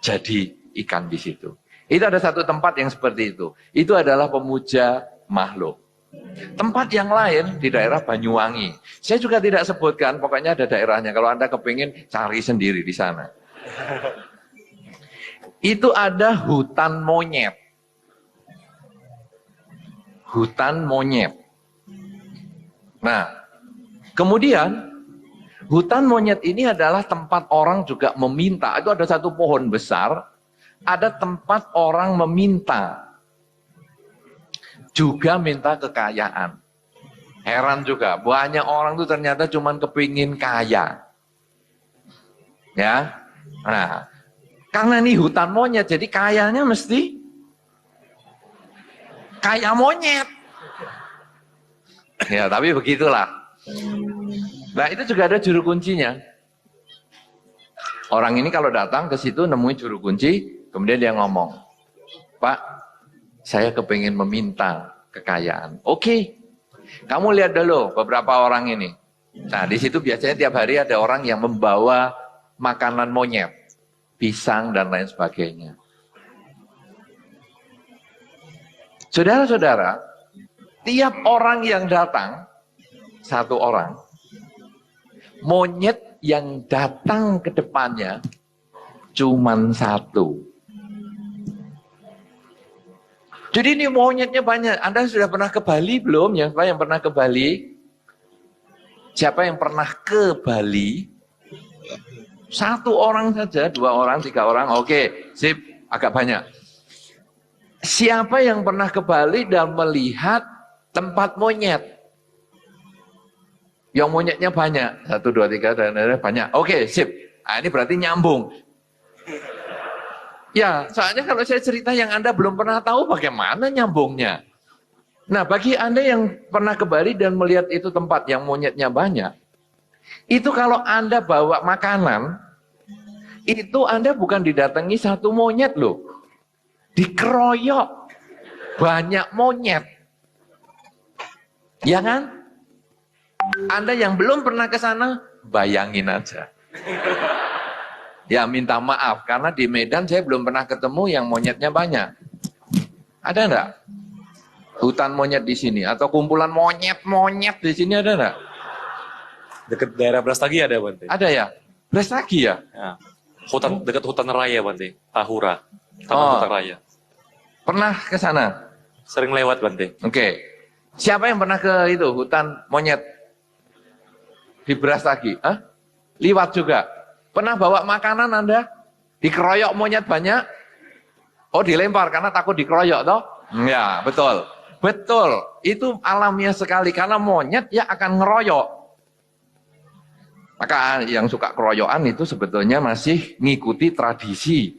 Jadi ikan di situ. Itu ada satu tempat yang seperti itu. Itu adalah pemuja makhluk. Tempat yang lain di daerah Banyuwangi. Saya juga tidak sebutkan, pokoknya ada daerahnya. Kalau Anda kepingin, cari sendiri di sana. Itu ada hutan monyet. Hutan monyet. Nah, kemudian hutan monyet ini adalah tempat orang juga meminta. Itu ada satu pohon besar, ada tempat orang meminta. Juga minta kekayaan. Heran juga, banyak orang tuh ternyata cuman kepingin kaya. Ya, nah, karena ini hutan monyet, jadi kayanya mesti kaya monyet. Ya, tapi begitulah. Nah, itu juga ada juru kuncinya. Orang ini kalau datang ke situ nemuin juru kunci, kemudian dia ngomong, Pak, saya kepingin meminta kekayaan. Oke, kamu lihat dulu beberapa orang ini. Nah, di situ biasanya tiap hari ada orang yang membawa makanan monyet, pisang dan lain sebagainya. Saudara-saudara, tiap orang yang datang, satu orang, monyet yang datang ke depannya cuman satu. Jadi ini monyetnya banyak. Anda sudah pernah ke Bali belum? Ya, Pak, yang pernah ke Bali? Siapa yang pernah ke Bali? Satu orang saja, dua orang, tiga orang. Oke, sip, agak banyak. Siapa yang pernah ke Bali dan melihat tempat monyet? Yang monyetnya banyak. Satu, dua, tiga, dan banyak. Oke, sip. Nah, ini berarti nyambung. Ya, soalnya kalau saya cerita yang Anda belum pernah tahu, bagaimana nyambungnya? Nah, bagi Anda yang pernah ke Bali dan melihat itu tempat yang monyetnya banyak, itu kalau Anda bawa makanan, itu Anda bukan didatangi satu monyet loh. Dikeroyok. Banyak monyet. Ya kan? Anda yang belum pernah ke sana, bayangin aja. Ya minta maaf, karena di Medan saya belum pernah ketemu yang monyetnya banyak. Ada enggak? Hutan monyet di sini, atau kumpulan monyet-monyet di sini ada enggak? Dekat daerah Brastagi ada, Bante. Ada ya? Brastagi ya? Ya. Dekat hutan raya, Bante. Tahura. Taman Hutan Raya. Pernah ke sana? Sering lewat, Bante. Oke. Siapa yang pernah ke itu, hutan monyet? Di Brastagi? Hah? Liwat juga? Pernah bawa makanan Anda? Dikeroyok monyet banyak? Oh, dilempar karena takut dikeroyok toh? Ya, betul. Betul. Itu alamiah sekali karena monyet ya akan ngeroyok. Maka yang suka keroyokan itu sebetulnya masih ngikuti tradisi.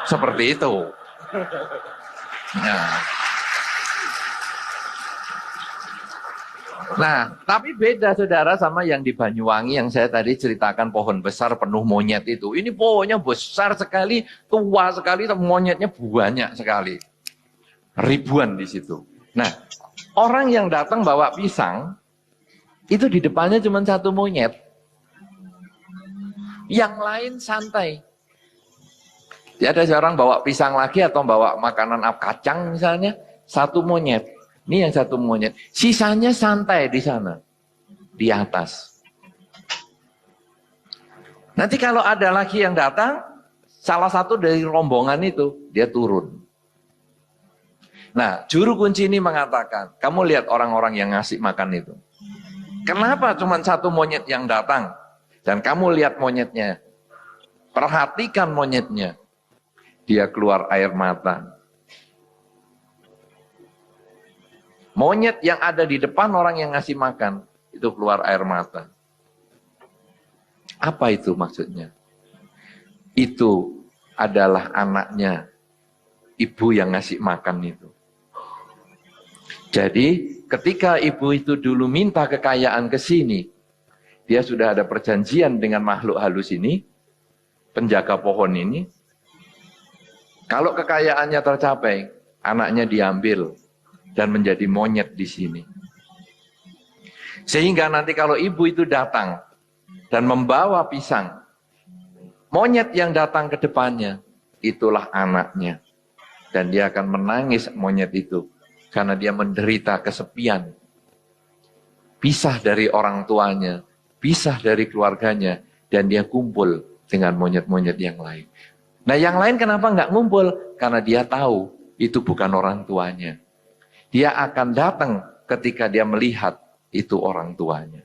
Seperti itu. Nah, tapi beda saudara sama yang di Banyuwangi yang saya tadi ceritakan pohon besar penuh monyet itu. Ini pohonnya besar sekali, tua sekali, monyetnya banyak sekali. Ribuan di situ. Nah, orang yang datang bawa pisang, itu di depannya cuma satu monyet. Yang lain santai. Ya, ada seorang bawa pisang lagi atau bawa makanan kacang misalnya, satu monyet. Ini yang satu monyet. Sisanya santai di sana. Di atas. Nanti kalau ada lagi yang datang, salah satu dari rombongan itu, dia turun. Nah, juru kunci ini mengatakan, kamu lihat orang-orang yang ngasih makan itu. Kenapa cuma satu monyet yang datang? Dan kamu lihat monyetnya. Perhatikan monyetnya. Dia keluar air mata. Monyet yang ada di depan orang yang ngasih makan, itu keluar air mata. Apa itu maksudnya? Itu adalah anaknya ibu yang ngasih makan itu. Jadi ketika ibu itu dulu minta kekayaan ke sini, dia sudah ada perjanjian dengan makhluk halus ini, penjaga pohon ini. Kalau kekayaannya tercapai, anaknya diambil dan menjadi monyet di sini. Sehingga nanti kalau ibu itu datang dan membawa pisang, monyet yang datang ke depannya, itulah anaknya. Dan dia akan menangis monyet itu, karena dia menderita kesepian. Pisah dari orang tuanya, pisah dari keluarganya, dan dia kumpul dengan monyet-monyet yang lain. Nah yang lain kenapa nggak ngumpul? Karena dia tahu itu bukan orang tuanya. Dia akan datang ketika dia melihat itu orang tuanya.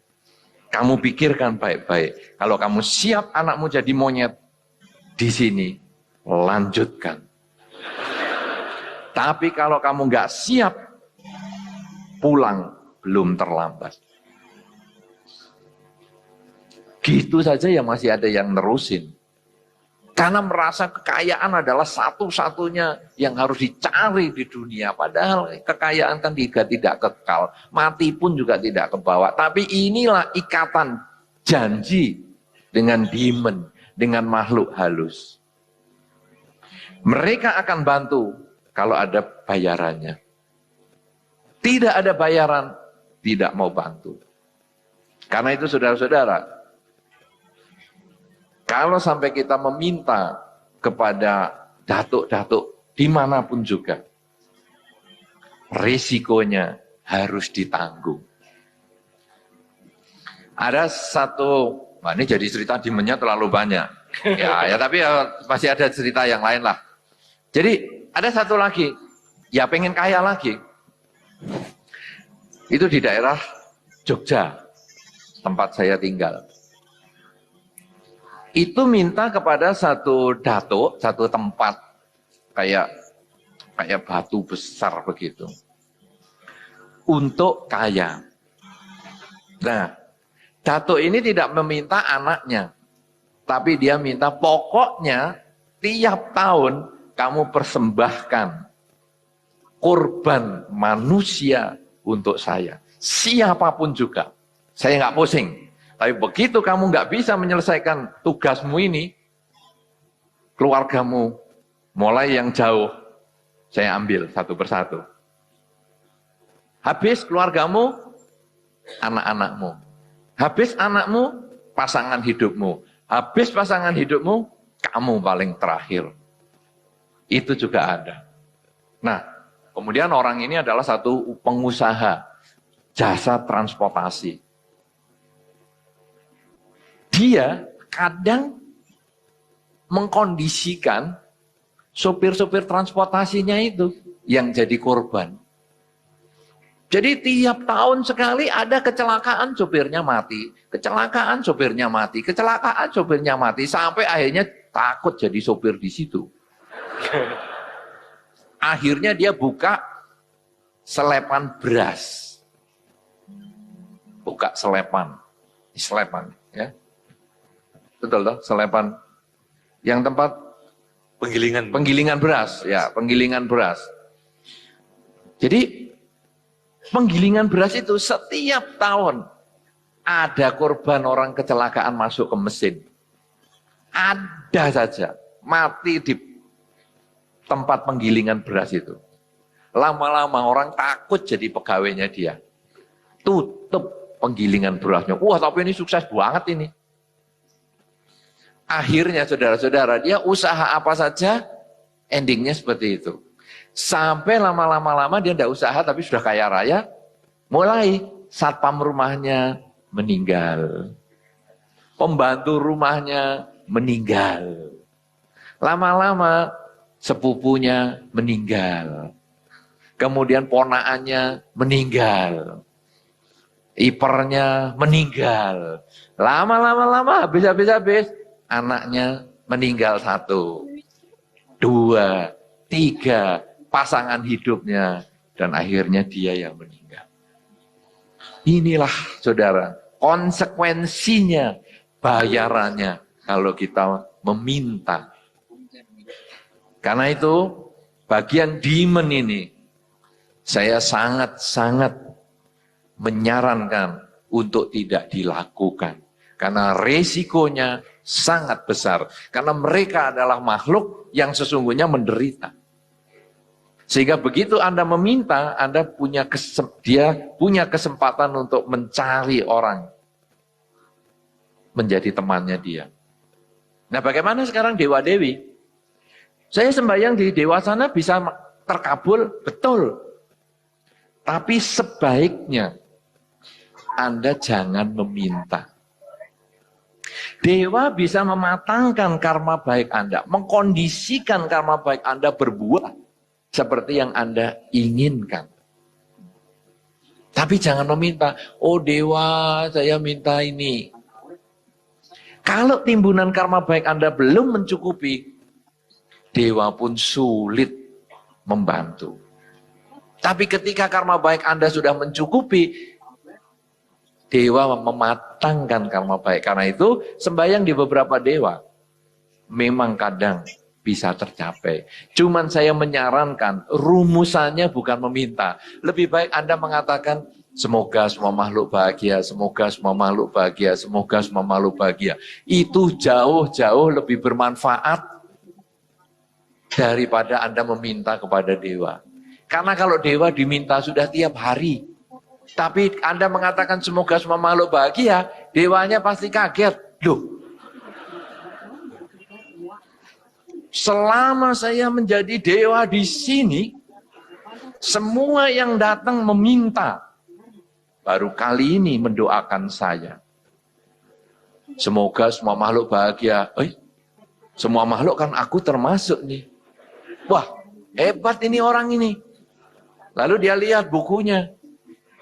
Kamu pikirkan baik-baik. Kalau kamu siap anakmu jadi monyet, di sini lanjutkan. Tapi kalau kamu nggak siap, pulang belum terlambat. Gitu saja ya masih ada yang nerusin. Karena merasa kekayaan adalah satu-satunya yang harus dicari di dunia. Padahal kekayaan kan juga tidak kekal. Mati pun juga tidak kebawa. Tapi inilah ikatan janji dengan demon, dengan makhluk halus. Mereka akan bantu kalau ada bayarannya. Tidak ada bayaran, tidak mau bantu. Karena itu saudara-saudara, kalau sampai kita meminta kepada datuk-datuk dimanapun juga, risikonya harus ditanggung. Ada satu, ini jadi cerita demonnya terlalu banyak. Ya, tapi masih ada cerita yang lain lah. Jadi ada satu lagi, ya pengen kaya lagi. Itu di daerah Jogja, tempat saya tinggal. Itu minta kepada satu datuk, satu tempat kayak batu besar begitu, untuk kaya. Nah, datuk ini tidak meminta anaknya, tapi dia minta pokoknya tiap tahun kamu persembahkan kurban manusia untuk saya, siapapun juga, saya nggak pusing. Tapi begitu kamu nggak bisa menyelesaikan tugasmu ini, keluargamu, mulai yang jauh, saya ambil satu persatu. Habis keluargamu, anak-anakmu. Habis anakmu, pasangan hidupmu. Habis pasangan hidupmu, kamu paling terakhir. Itu juga ada. Nah, kemudian orang ini adalah satu pengusaha jasa transportasi. Dia kadang mengkondisikan sopir-sopir transportasinya itu yang jadi korban. Jadi tiap tahun sekali ada kecelakaan sopirnya mati, kecelakaan sopirnya mati, kecelakaan sopirnya mati, sampai akhirnya takut jadi sopir di situ. Akhirnya dia buka selepan beras. Buka selepan ya. Betul toh, selepan yang tempat penggilingan beras, ya, penggilingan beras. Jadi penggilingan beras itu setiap tahun ada korban orang kecelakaan masuk ke mesin. Ada saja mati di tempat penggilingan beras itu. Lama-lama orang takut jadi pegawainya dia. Tutup penggilingan berasnya. Wah, tapi ini sukses banget ini. Akhirnya saudara-saudara, dia usaha apa saja, endingnya seperti itu. Sampai lama-lama dia tidak usaha tapi sudah kaya raya, mulai satpam rumahnya meninggal. Pembantu rumahnya meninggal. Lama-lama sepupunya meninggal. kemudian ponaannya meninggal, ipernya meninggal, lama habis anaknya meninggal 1, 2, 3, pasangan hidupnya, dan akhirnya dia yang meninggal. Inilah saudara, konsekuensinya, bayarannya kalau kita meminta. Karena itu, bagian demand ini, saya sangat-sangat menyarankan untuk tidak dilakukan. Karena resikonya sangat besar. Karena mereka adalah makhluk yang sesungguhnya menderita. Sehingga begitu Anda meminta, Anda dia punya kesempatan untuk mencari orang menjadi temannya dia. Nah, bagaimana sekarang dewa-dewi? Saya sembahyang di dewa sana bisa terkabul, betul. Tapi sebaiknya Anda jangan meminta. Dewa bisa mematangkan karma baik Anda, mengkondisikan karma baik Anda berbuah seperti yang Anda inginkan. Tapi jangan meminta, oh dewa saya minta ini. Kalau timbunan karma baik Anda belum mencukupi, dewa pun sulit membantu. Tapi ketika karma baik Anda sudah mencukupi, dewa mematangkan karma baik. Karena itu sembahyang di beberapa dewa memang kadang bisa tercapai. Cuman saya menyarankan rumusannya bukan meminta. Lebih baik Anda mengatakan semoga semua makhluk bahagia, semoga semua makhluk bahagia, semoga semua makhluk bahagia. Itu jauh-jauh lebih bermanfaat daripada Anda meminta kepada dewa. Karena kalau dewa diminta sudah tiap hari. Tapi Anda mengatakan semoga semua makhluk bahagia, dewanya pasti kaget. Loh, selama saya menjadi dewa di sini, semua yang datang meminta. Baru kali ini mendoakan saya. Semoga semua makhluk bahagia. Semua makhluk kan aku termasuk nih. Wah, hebat ini orang ini. Lalu dia lihat bukunya.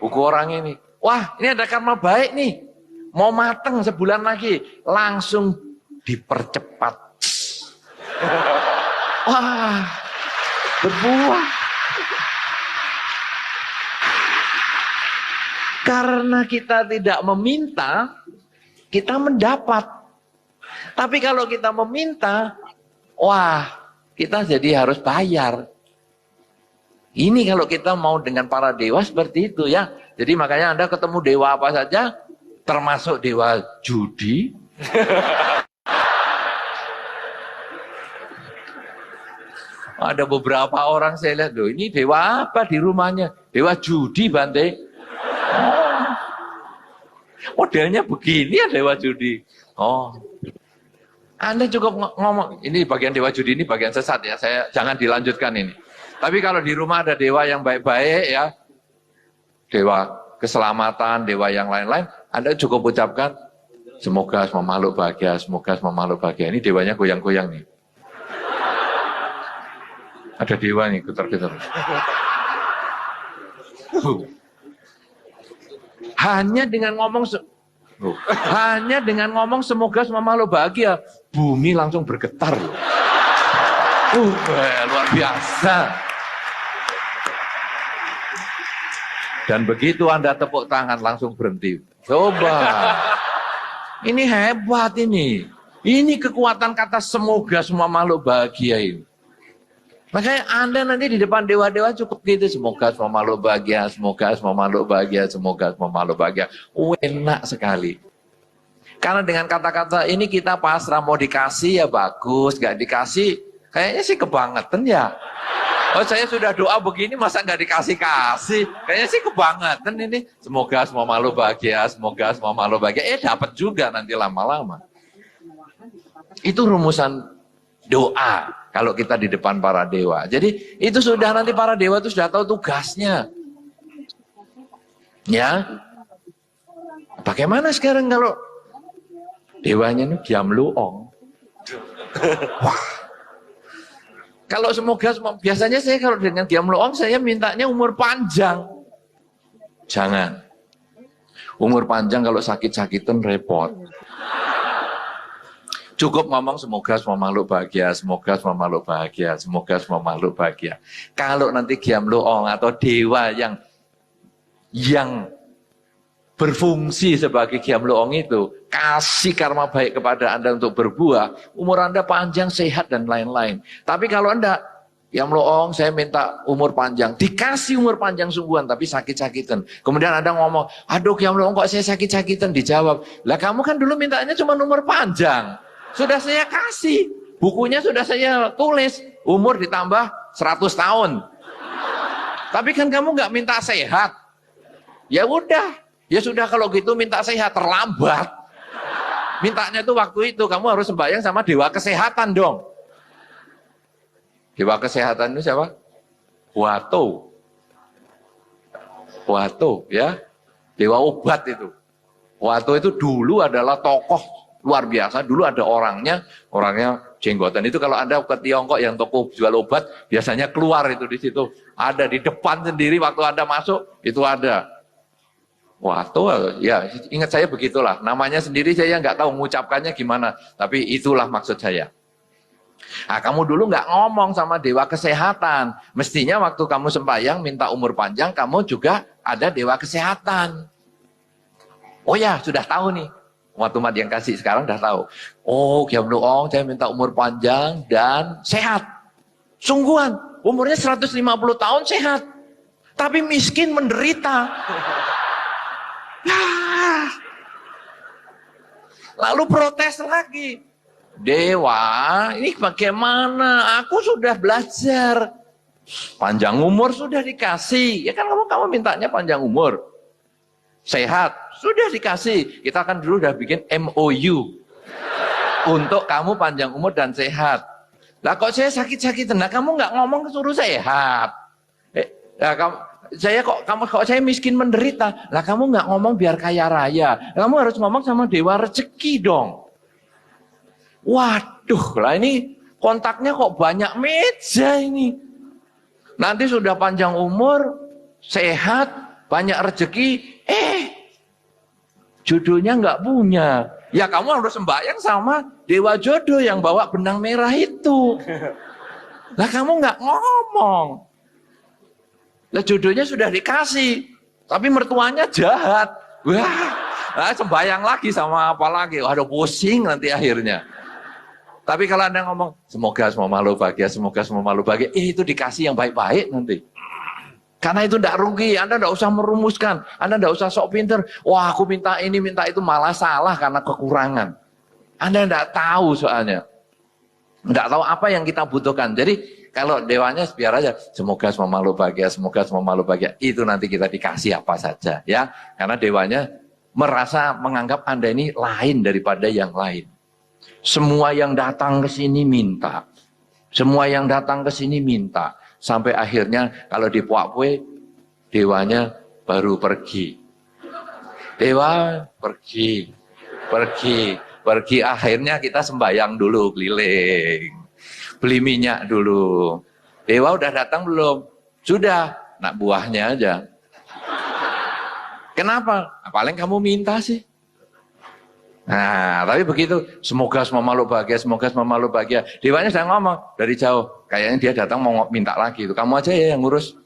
Buku orang ini. Wah, ini ada karma baik nih. Mau mateng sebulan lagi. Langsung dipercepat. Wah, berbuah. Karena kita tidak meminta, kita mendapat. Tapi kalau kita meminta, wah, kita jadi harus bayar. Ini kalau kita mau dengan para dewa seperti itu ya. Jadi makanya Anda ketemu dewa apa saja, termasuk dewa judi. Ada beberapa orang saya lihat, loh ini dewa apa di rumahnya? Dewa judi, Bante. Modelnya begini ya dewa judi. Oh, Anda cukup ngomong, ini bagian dewa judi ini bagian sesat ya, saya jangan dilanjutkan ini. Tapi kalau di rumah ada dewa yang baik-baik ya, dewa keselamatan, dewa yang lain-lain, Anda cukup ucapkan, semoga semua makhluk bahagia, semoga semua makhluk bahagia. Ini dewanya goyang-goyang nih. Ada dewa nih, getar-getar. Hanya dengan ngomong semoga semua makhluk bahagia, bumi langsung bergetar. Luar biasa. Dan begitu Anda tepuk tangan langsung berhenti. Coba. Ini hebat ini. Ini kekuatan kata semoga semua makhluk bahagia ini. Makanya Anda nanti di depan dewa-dewa cukup gitu. Semoga semua makhluk bahagia, semoga semua makhluk bahagia, semoga semua makhluk bahagia. Enak sekali. Karena dengan kata-kata ini kita pasrah, mau dikasih ya bagus, gak dikasih kayaknya sih kebangetan ya. Oh saya sudah doa begini masa gak dikasih-kasih. Kayaknya sih kebangetan ini. Semoga semua makhluk bahagia, semoga semua makhluk bahagia. Dapat juga nanti lama-lama. Itu rumusan doa. Kalau kita di depan para dewa. Jadi itu sudah nanti para dewa itu sudah tahu tugasnya. Ya. Bagaimana sekarang kalau dewanya ini diam luong? Wah. Kalau semoga, biasanya saya kalau dengan Gyamloong saya mintanya umur panjang. Jangan. Umur panjang kalau sakit-sakitan repot. Cukup ngomong semoga semua makhluk bahagia, semoga semua makhluk bahagia, semoga semua makhluk bahagia. Kalau nanti Gyamloong atau dewa yang berfungsi sebagai Gyamloong itu kasih karma baik kepada Anda untuk berbuah, umur Anda panjang, sehat dan lain-lain. Tapi kalau Anda Gyamloong, saya minta umur panjang, dikasih umur panjang sungguhan tapi sakit-sakitan. Kemudian Anda ngomong, aduh Gyamloong kok saya sakit-sakitan, dijawab, lah kamu kan dulu mintanya cuma umur panjang. Sudah saya kasih, bukunya sudah saya tulis, umur ditambah 100 tahun. Tapi kan kamu nggak minta sehat. Ya udah, ya sudah kalau gitu minta sehat, terlambat. Mintanya tuh waktu itu, kamu harus sembahyang sama dewa kesehatan dong. Dewa kesehatan itu siapa? Wato. Wato ya, dewa obat itu. Wato itu dulu adalah tokoh luar biasa, dulu ada orangnya jenggotan. Itu kalau Anda ke Tiongkok yang toko jual obat, biasanya keluar itu di situ. Ada di depan sendiri waktu Anda masuk, itu ada. Wato, ya ingat saya begitulah. Namanya sendiri saya nggak tahu mengucapkannya gimana. Tapi itulah maksud saya. Nah, kamu dulu nggak ngomong sama dewa kesehatan. Mestinya waktu kamu sembahyang minta umur panjang, kamu juga ada dewa kesehatan. Oh ya, sudah tahu nih. Waktu mat yang kasih sekarang udah tahu. Oh, Gyamloong, saya minta umur panjang dan sehat. Sungguhan, umurnya 150 tahun sehat. Tapi miskin menderita. Nah, lalu protes lagi. Dewa, ini bagaimana? Aku sudah belajar. Panjang umur sudah dikasih. Ya kan kamu mintanya panjang umur. Sehat, sudah dikasih. Kita kan dulu udah bikin MOU. Untuk kamu panjang umur dan sehat. Lah kok saya sakit-sakitan? Nah kamu nggak ngomong suruh sehat. Kok saya miskin menderita. Lah kamu nggak ngomong biar kaya raya. Kamu harus ngomong sama dewa rezeki dong. Waduh, lah ini kontaknya kok banyak meja ini. Nanti sudah panjang umur, sehat, banyak rezeki, jodohnya nggak punya. Ya kamu harus sembahyang sama dewa jodoh yang bawa benang merah itu. Lah kamu nggak ngomong. Lah jodohnya sudah dikasih, tapi mertuanya jahat. Wah, sembahyang lagi sama apa lagi? Waduh pusing nanti akhirnya. Tapi kalau Anda ngomong, semoga semua makhluk bahagia, semoga semua makhluk bahagia, itu dikasih yang baik-baik nanti. Karena itu tidak rugi, Anda tidak usah merumuskan, Anda tidak usah sok pinter. Wah aku minta ini, minta itu, malah salah karena kekurangan. Anda tidak tahu soalnya. Tidak tahu apa yang kita butuhkan. Jadi kalau dewanya biar aja, semoga semua makhluk bahagia, semoga semua makhluk bahagia. Itu nanti kita dikasih apa saja. Ya, karena dewanya merasa menganggap Anda ini lain daripada yang lain. Semua yang datang ke sini minta. Semua yang datang ke sini minta. Sampai akhirnya kalau di Puak-Pue, dewanya baru pergi. Dewa pergi. Akhirnya kita sembahyang dulu keliling. Beli minyak dulu. Dewa udah datang belum? Sudah, nak buahnya aja. Kenapa? Paling kamu minta sih. Nah, tapi begitu, semoga semua makhluk bahagia, semoga semua makhluk bahagia. Dewanya sudah ngomong dari jauh, kayaknya dia datang mau minta lagi. Itu kamu aja ya yang ngurus.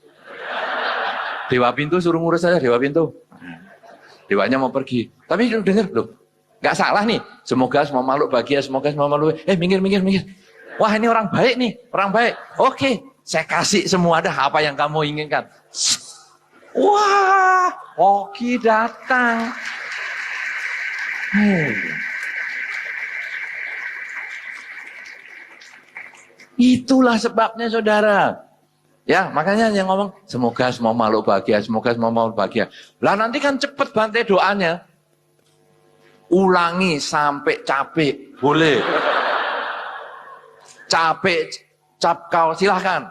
Dewa pintu suruh ngurus saja, dewa pintu. Dewanya mau pergi. Tapi dengar loh, nggak salah nih. Semoga semua makhluk bahagia, semoga semua makhluk. Minggir. Wah ini orang baik nih, orang baik. Oke, saya kasih semua dah apa yang kamu inginkan. Wah, Oki datang. Itulah sebabnya saudara. Ya, makanya yang ngomong semoga semua makhluk bahagia, semoga semua makhluk bahagia. Lah nanti kan cepet bantai doanya. Ulangi sampai capek, boleh. Capek, kau silahkan.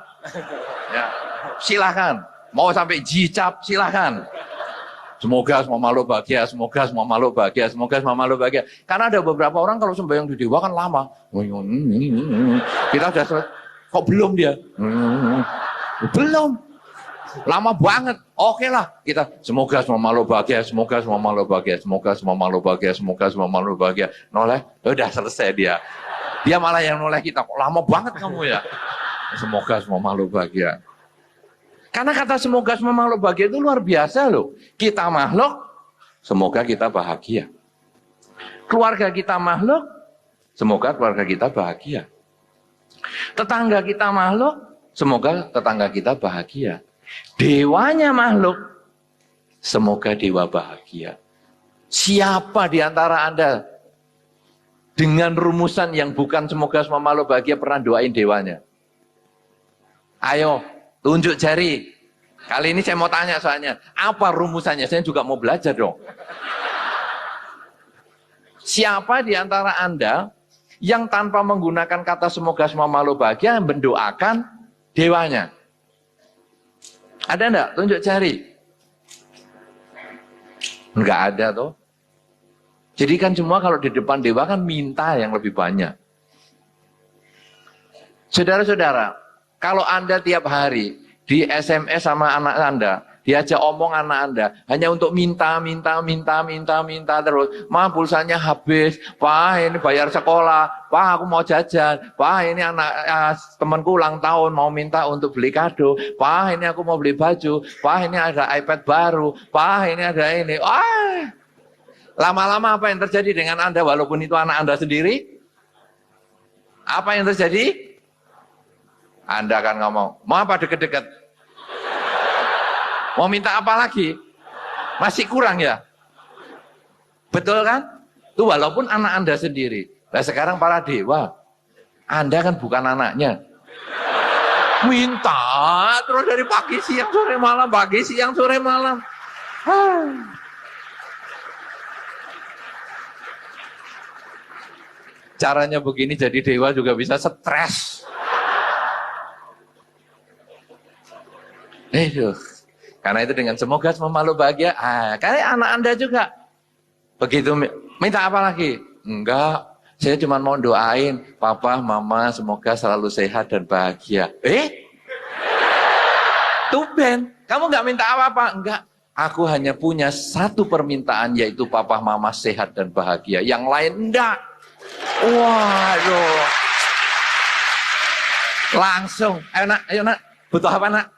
Ya, silahkan. Mau sampai jicap silahkan. Semoga semua makhluk bahagia, semoga semua makhluk bahagia, semoga semua makhluk bahagia. Karena ada beberapa orang kalau sembahyang di dewa kan lama. Kita sudah Kok belum dia? Belum. Lama banget. Oke lah, kita semoga semua makhluk bahagia, semoga semua makhluk bahagia, semoga semua makhluk bahagia, semoga semua makhluk bahagia. Noleh, udah selesai dia. Dia malah yang noleh kita. Kok lama banget kamu ya? Semoga semua makhluk bahagia. Karena kata semoga semua makhluk bahagia itu luar biasa loh. Kita makhluk, semoga kita bahagia. Keluarga kita makhluk, semoga keluarga kita bahagia. Tetangga kita makhluk, semoga tetangga kita bahagia. Dewanya makhluk, semoga dewa bahagia. Siapa di antara Anda dengan rumusan yang bukan semoga semua makhluk bahagia pernah doain dewanya? Ayo, tunjuk jari. Kali ini saya mau tanya soalnya, apa rumusannya? Saya juga mau belajar dong. Siapa di antara Anda yang tanpa menggunakan kata semoga semua makhluk bahagia mendoakan dewanya? Ada enggak? Tunjuk jari. Enggak ada toh. Jadi kan semua kalau di depan dewa kan minta yang lebih banyak. Saudara-saudara, kalau Anda tiap hari di SMS sama anak Anda, diajak omong anak Anda, hanya untuk minta terus. Ma, pulsanya habis. Pak, ini bayar sekolah. Pak, aku mau jajan. Pak, ini anak temanku ulang tahun, mau minta untuk beli kado. Pak, ini aku mau beli baju. Pak, ini ada iPad baru. Pak, ini ada ini. Wah, lama-lama apa yang terjadi dengan Anda walaupun itu anak Anda sendiri? Apa yang terjadi? Anda akan ngomong, mau apa deket-deket? Mau minta apa lagi? Masih kurang ya? Betul kan? Itu walaupun anak Anda sendiri. Nah sekarang para dewa, Anda kan bukan anaknya. Minta terus dari pagi, siang, sore, malam, pagi, siang, sore, malam. Caranya begini jadi dewa juga bisa stres. Karena itu dengan semoga semua makhluk bahagia. Kayak anak Anda juga. Begitu minta apa lagi? Enggak, saya cuma mau doain papa, mama semoga selalu sehat dan bahagia. Tumben, kamu enggak minta apa-apa? Enggak. Aku hanya punya satu permintaan yaitu papa, mama sehat dan bahagia. Yang lain enggak. Waduh. Langsung, ayo nak. Butuh apa nak?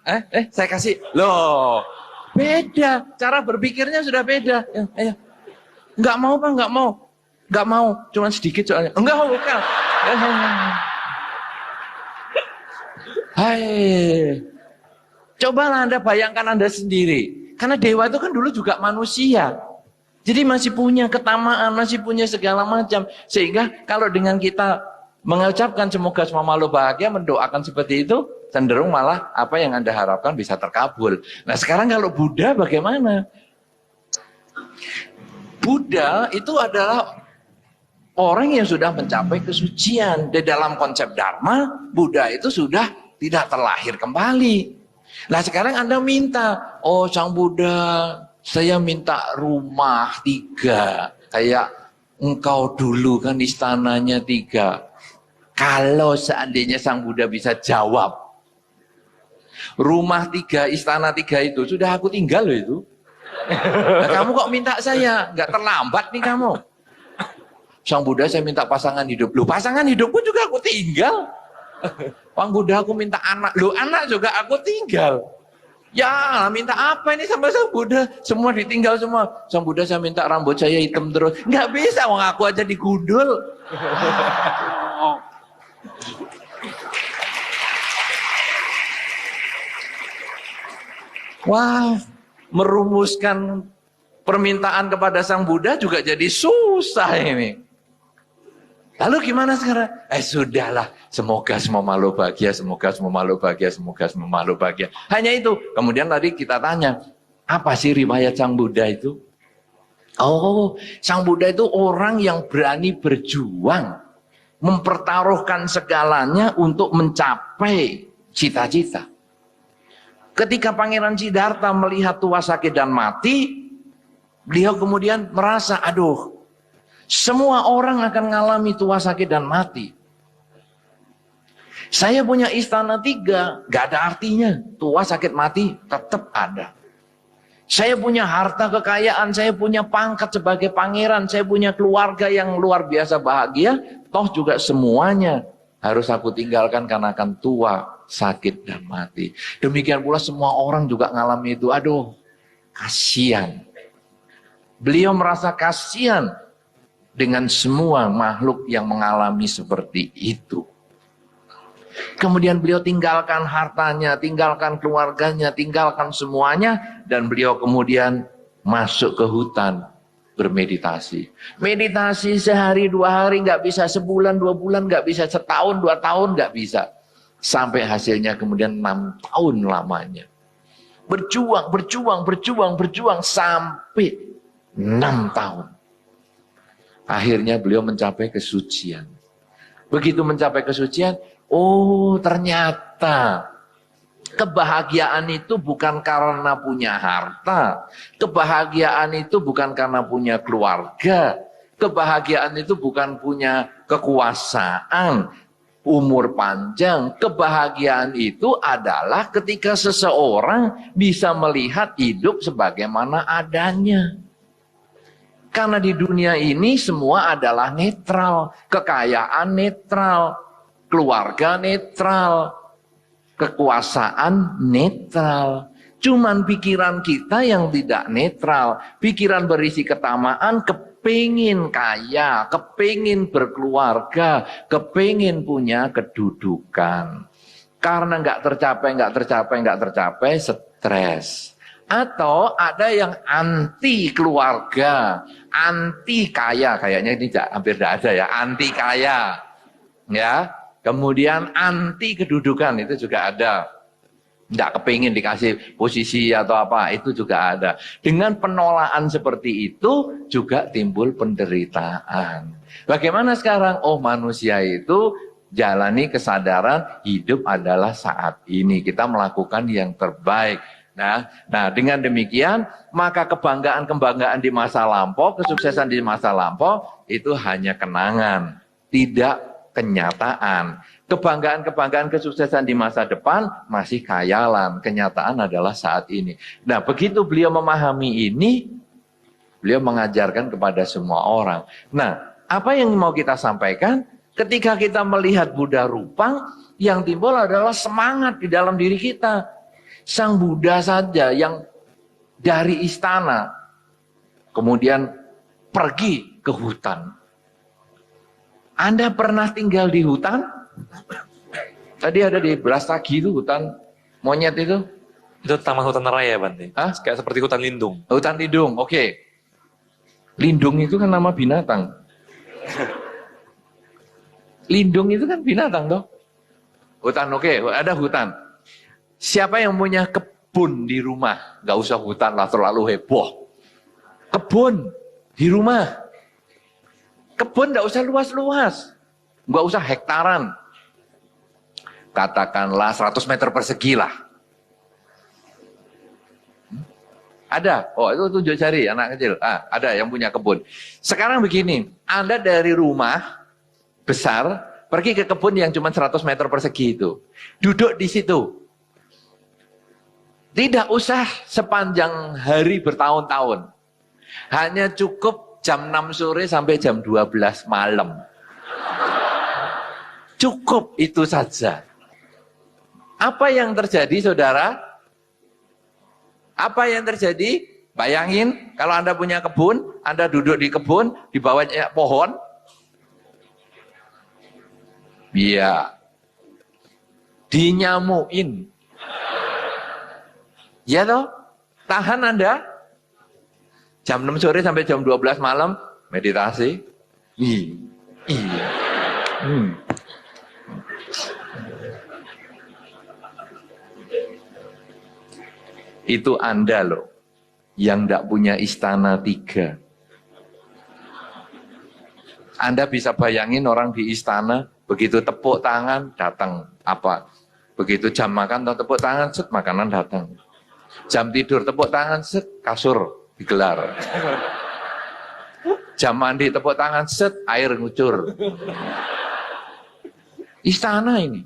Saya kasih. Loh, beda. Cara berpikirnya sudah beda. Ayo. Enggak mau Pak, enggak mau. Enggak mau, cuma sedikit soalnya. Enggak mau, bukan. Hai. Cobalah Anda bayangkan Anda sendiri. Karena dewa itu kan dulu juga manusia. Jadi masih punya ketamaan, masih punya segala macam. Sehingga kalau dengan kita mengucapkan semoga semua makhluk bahagia, mendoakan seperti itu, cenderung malah apa yang Anda harapkan bisa terkabul. Nah sekarang kalau Buddha bagaimana? Buddha itu adalah orang yang sudah mencapai kesucian. Di dalam konsep Dharma, Buddha itu sudah tidak terlahir kembali. Nah sekarang Anda minta, oh Sang Buddha, saya minta rumah 3. Kayak engkau dulu kan istananya 3. Kalau seandainya Sang Buddha bisa jawab, rumah 3, istana 3 itu sudah aku tinggal loh itu. Nah, kamu kok minta saya? Nggak terlambat nih kamu. Sang Buddha saya minta pasangan hidup. Loh pasangan hidupku juga aku tinggal. Sang Buddha aku minta anak. Loh anak juga aku tinggal. Ya minta apa ini sama Sang Buddha? Semua ditinggal semua. Sang Buddha saya minta rambut saya hitam terus. Nggak bisa, wong aku aja digundul. Wah, merumuskan permintaan kepada Sang Buddha juga jadi susah ini. Lalu gimana sekarang? Sudahlah, semoga semua makhluk bahagia, semoga semua makhluk bahagia, semoga semua makhluk bahagia. Hanya itu. Kemudian tadi kita tanya, apa sih riwayat Sang Buddha itu? Oh, Sang Buddha itu orang yang berani berjuang, mempertaruhkan segalanya untuk mencapai cita-cita. Ketika Pangeran Siddhartha melihat tua, sakit, dan mati, beliau kemudian merasa, aduh, semua orang akan mengalami tua, sakit, dan mati. Saya punya istana 3, gak ada artinya. Tua sakit mati tetap ada. Saya punya harta kekayaan, saya punya pangkat sebagai pangeran, saya punya keluarga yang luar biasa bahagia, toh juga semuanya harus aku tinggalkan karena akan tua, sakit, dan mati. Demikian pula semua orang juga ngalami itu. Aduh, kasihan. Beliau merasa kasihan dengan semua makhluk yang mengalami seperti itu. Kemudian beliau tinggalkan hartanya, tinggalkan keluarganya, tinggalkan semuanya. Dan beliau kemudian masuk ke hutan bermeditasi. Meditasi sehari 2 hari nggak bisa, sebulan 2 bulan nggak bisa, setahun 2 tahun nggak bisa. Sampai hasilnya kemudian 6 tahun lamanya. Berjuang sampai 6 tahun. Akhirnya beliau mencapai kesucian. Begitu mencapai kesucian, oh ternyata kebahagiaan itu bukan karena punya harta. Kebahagiaan itu bukan karena punya keluarga. Kebahagiaan itu bukan punya kekuasaan, umur panjang. Kebahagiaan itu adalah ketika seseorang bisa melihat hidup sebagaimana adanya. Karena di dunia ini semua adalah netral. Kekayaan netral, keluarga netral, kekuasaan netral. Cuman pikiran kita yang tidak netral. Pikiran berisi ketamaan, kepingin kaya, kepingin berkeluarga, kepingin punya kedudukan. Karena nggak tercapai, stres. Atau ada yang anti keluarga, anti kaya, kayaknya ini hampir tidak ada ya, anti kaya, ya. Kemudian anti kedudukan itu juga ada, tidak kepingin dikasih posisi atau apa, itu juga ada. Dengan penolakan seperti itu juga timbul penderitaan. Bagaimana sekarang? Oh, manusia itu jalani kesadaran hidup adalah saat ini, kita melakukan yang terbaik. Nah, dengan demikian maka kebanggaan di masa lampau, kesuksesan di masa lampau itu hanya kenangan, tidak kenyataan. Kebanggaan kesuksesan di masa depan masih khayalan, kenyataan adalah saat ini. Nah, begitu beliau memahami ini, beliau mengajarkan kepada semua orang. Nah, apa yang mau kita sampaikan? Ketika kita melihat Buddha Rupang, yang timbul adalah semangat di dalam diri kita. Sang Buddha saja yang dari istana kemudian pergi ke hutan. Anda pernah tinggal di hutan? Tadi ada di Brastagi itu hutan monyet itu. Itu taman hutan raya, Bante. Hah? Kayak seperti hutan lindung. Hutan lindung, oke. Lindung itu kan nama binatang. Lindung itu kan binatang toh. Hutan, oke, ada hutan. Siapa yang punya kebun di rumah? Gak usah hutan lah, terlalu heboh. Kebun di rumah. Kebun gak usah luas-luas. Gak usah hektaran. Katakanlah 100 meter persegi lah. Ada? Oh, itu tunjuk jari anak kecil. Ada yang punya kebun. Sekarang begini, Anda dari rumah besar pergi ke kebun yang cuma 100 meter persegi itu. Duduk di situ. Tidak usah sepanjang hari bertahun-tahun. Hanya cukup jam 6 sore sampai jam 12 malam. Cukup itu saja. Apa yang terjadi, saudara? Apa yang terjadi? Bayangin, kalau Anda punya kebun, Anda duduk di kebun, di bawahnya pohon. Iya. Dinyamuin. Ya toh, tahan Anda. Jam 6 sore sampai jam 12 malam, meditasi. Iya. Itu Anda loh, yang tidak punya istana 3. Anda bisa bayangin orang di istana, begitu tepuk tangan, datang apa. Begitu jam makan, tepuk tangan, set, makanan datang. Jam tidur, tepuk tangan, set, kasur digelar. Jam mandi, tepuk tangan, set, air ngucur. Istana ini.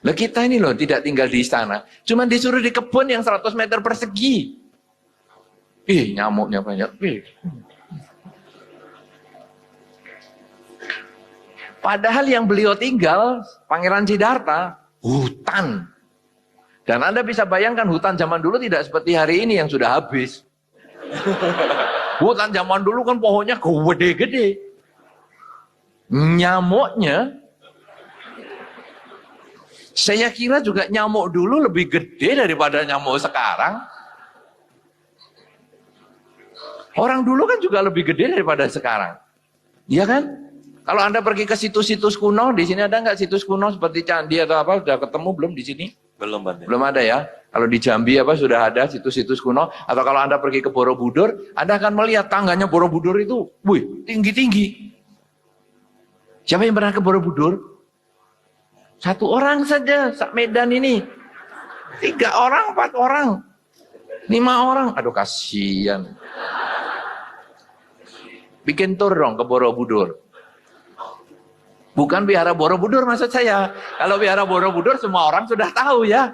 Lah kita ini loh tidak tinggal di istana, cuma disuruh di kebun yang 100 meter persegi. Nyamuknya banyak. Padahal yang beliau tinggal, Pangeran Siddhartha, hutan. Dan Anda bisa bayangkan hutan zaman dulu tidak seperti hari ini yang sudah habis. Hutan zaman dulu kan pohonnya gede-gede. Nyamuknya, saya kira juga nyamuk dulu lebih gede daripada nyamuk sekarang. Orang dulu kan juga lebih gede daripada sekarang. Iya kan? Kalau Anda pergi ke situs-situs kuno, di sini ada nggak situs kuno seperti candi atau apa? Sudah ketemu belum di sini? Belum, Bante. Belum ada ya. Kalau di Jambi apa sudah ada situs-situs kuno. Atau kalau Anda pergi ke Borobudur, Anda akan melihat tangganya Borobudur itu, tinggi-tinggi. Siapa yang pernah ke Borobudur? 1 orang saja, sak Medan ini. 3 orang, 4 orang, 5 orang. Aduh kasihan. Bikin tur dong ke Borobudur. Bukan Wihara Borobudur maksud saya. Kalau Wihara Borobudur semua orang sudah tahu ya.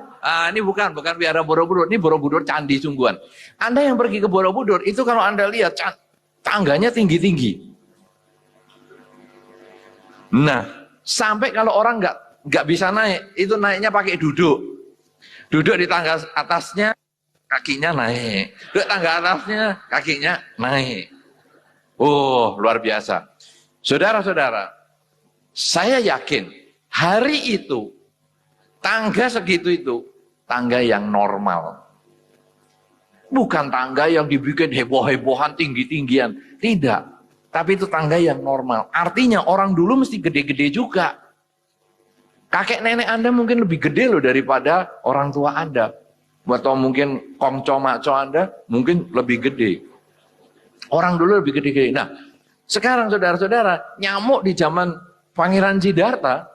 Ini bukan Wihara Borobudur. Ini Borobudur candi sungguhan. Anda yang pergi ke Borobudur, itu kalau Anda lihat tangganya tinggi-tinggi. Nah, sampai kalau orang nggak bisa naik, itu naiknya pakai duduk. Duduk di tangga atasnya, kakinya naik. Duduk tangga atasnya, kakinya naik. Oh, luar biasa. Saudara-saudara, saya yakin hari itu, tangga segitu itu, tangga yang normal. Bukan tangga yang dibikin heboh-hebohan, tinggi-tinggian. Tidak. Tapi itu tangga yang normal. Artinya orang dulu mesti gede-gede juga. Kakek nenek Anda mungkin lebih gede loh daripada orang tua Anda. Atau mungkin komco makco Anda mungkin lebih gede. Orang dulu lebih gede-gede. Nah, sekarang saudara-saudara, nyamuk di zaman Pangeran Siddhartha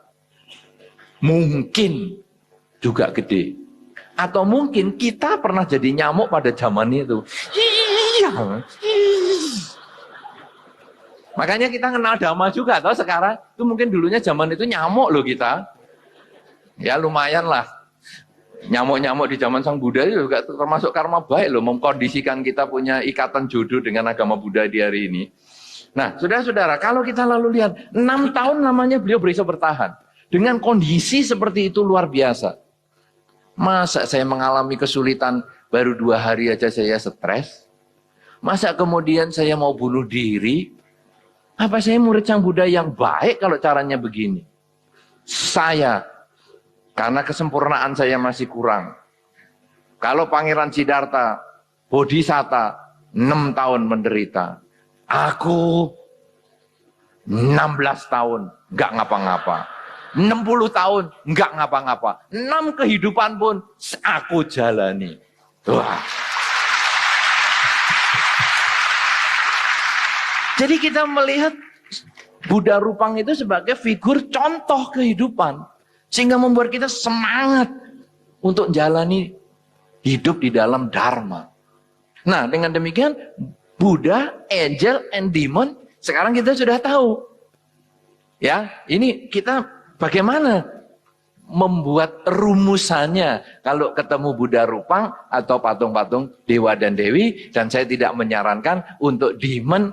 mungkin juga gede. Atau mungkin kita pernah jadi nyamuk pada zaman itu. Iya. Makanya kita kenal Dhamma juga, atau sekarang itu mungkin dulunya zaman itu nyamuk loh kita. Ya lumayan lah. Nyamuk-nyamuk di zaman Sang Buddha itu juga termasuk karma baik loh, mengkondisikan kita punya ikatan jodoh dengan agama Buddha di hari ini. Nah, saudara-saudara, kalau kita lalu lihat 6 tahun namanya beliau bisa bertahan dengan kondisi seperti itu luar biasa. Masa saya mengalami kesulitan baru 2 hari aja saya stres? Masa kemudian saya mau bunuh diri? Apa saya murid Sang Buddha yang baik kalau caranya begini? Saya, karena kesempurnaan saya masih kurang. Kalau Pangeran Siddhartha, Bodhisatta, 6 tahun menderita. Aku 16 tahun, nggak ngapa-ngapa. 60 tahun, nggak ngapa-ngapa. 6 kehidupan pun aku jalani. Wah. Jadi kita melihat Buddha Rupang itu sebagai figur contoh kehidupan. Sehingga membuat kita semangat untuk jalani hidup di dalam Dharma. Nah, dengan demikian Buddha, angel, and demon sekarang kita sudah tahu. Ya, ini kita bagaimana membuat rumusannya kalau ketemu Buddha Rupang atau patung-patung dewa dan dewi. Dan saya tidak menyarankan untuk demon,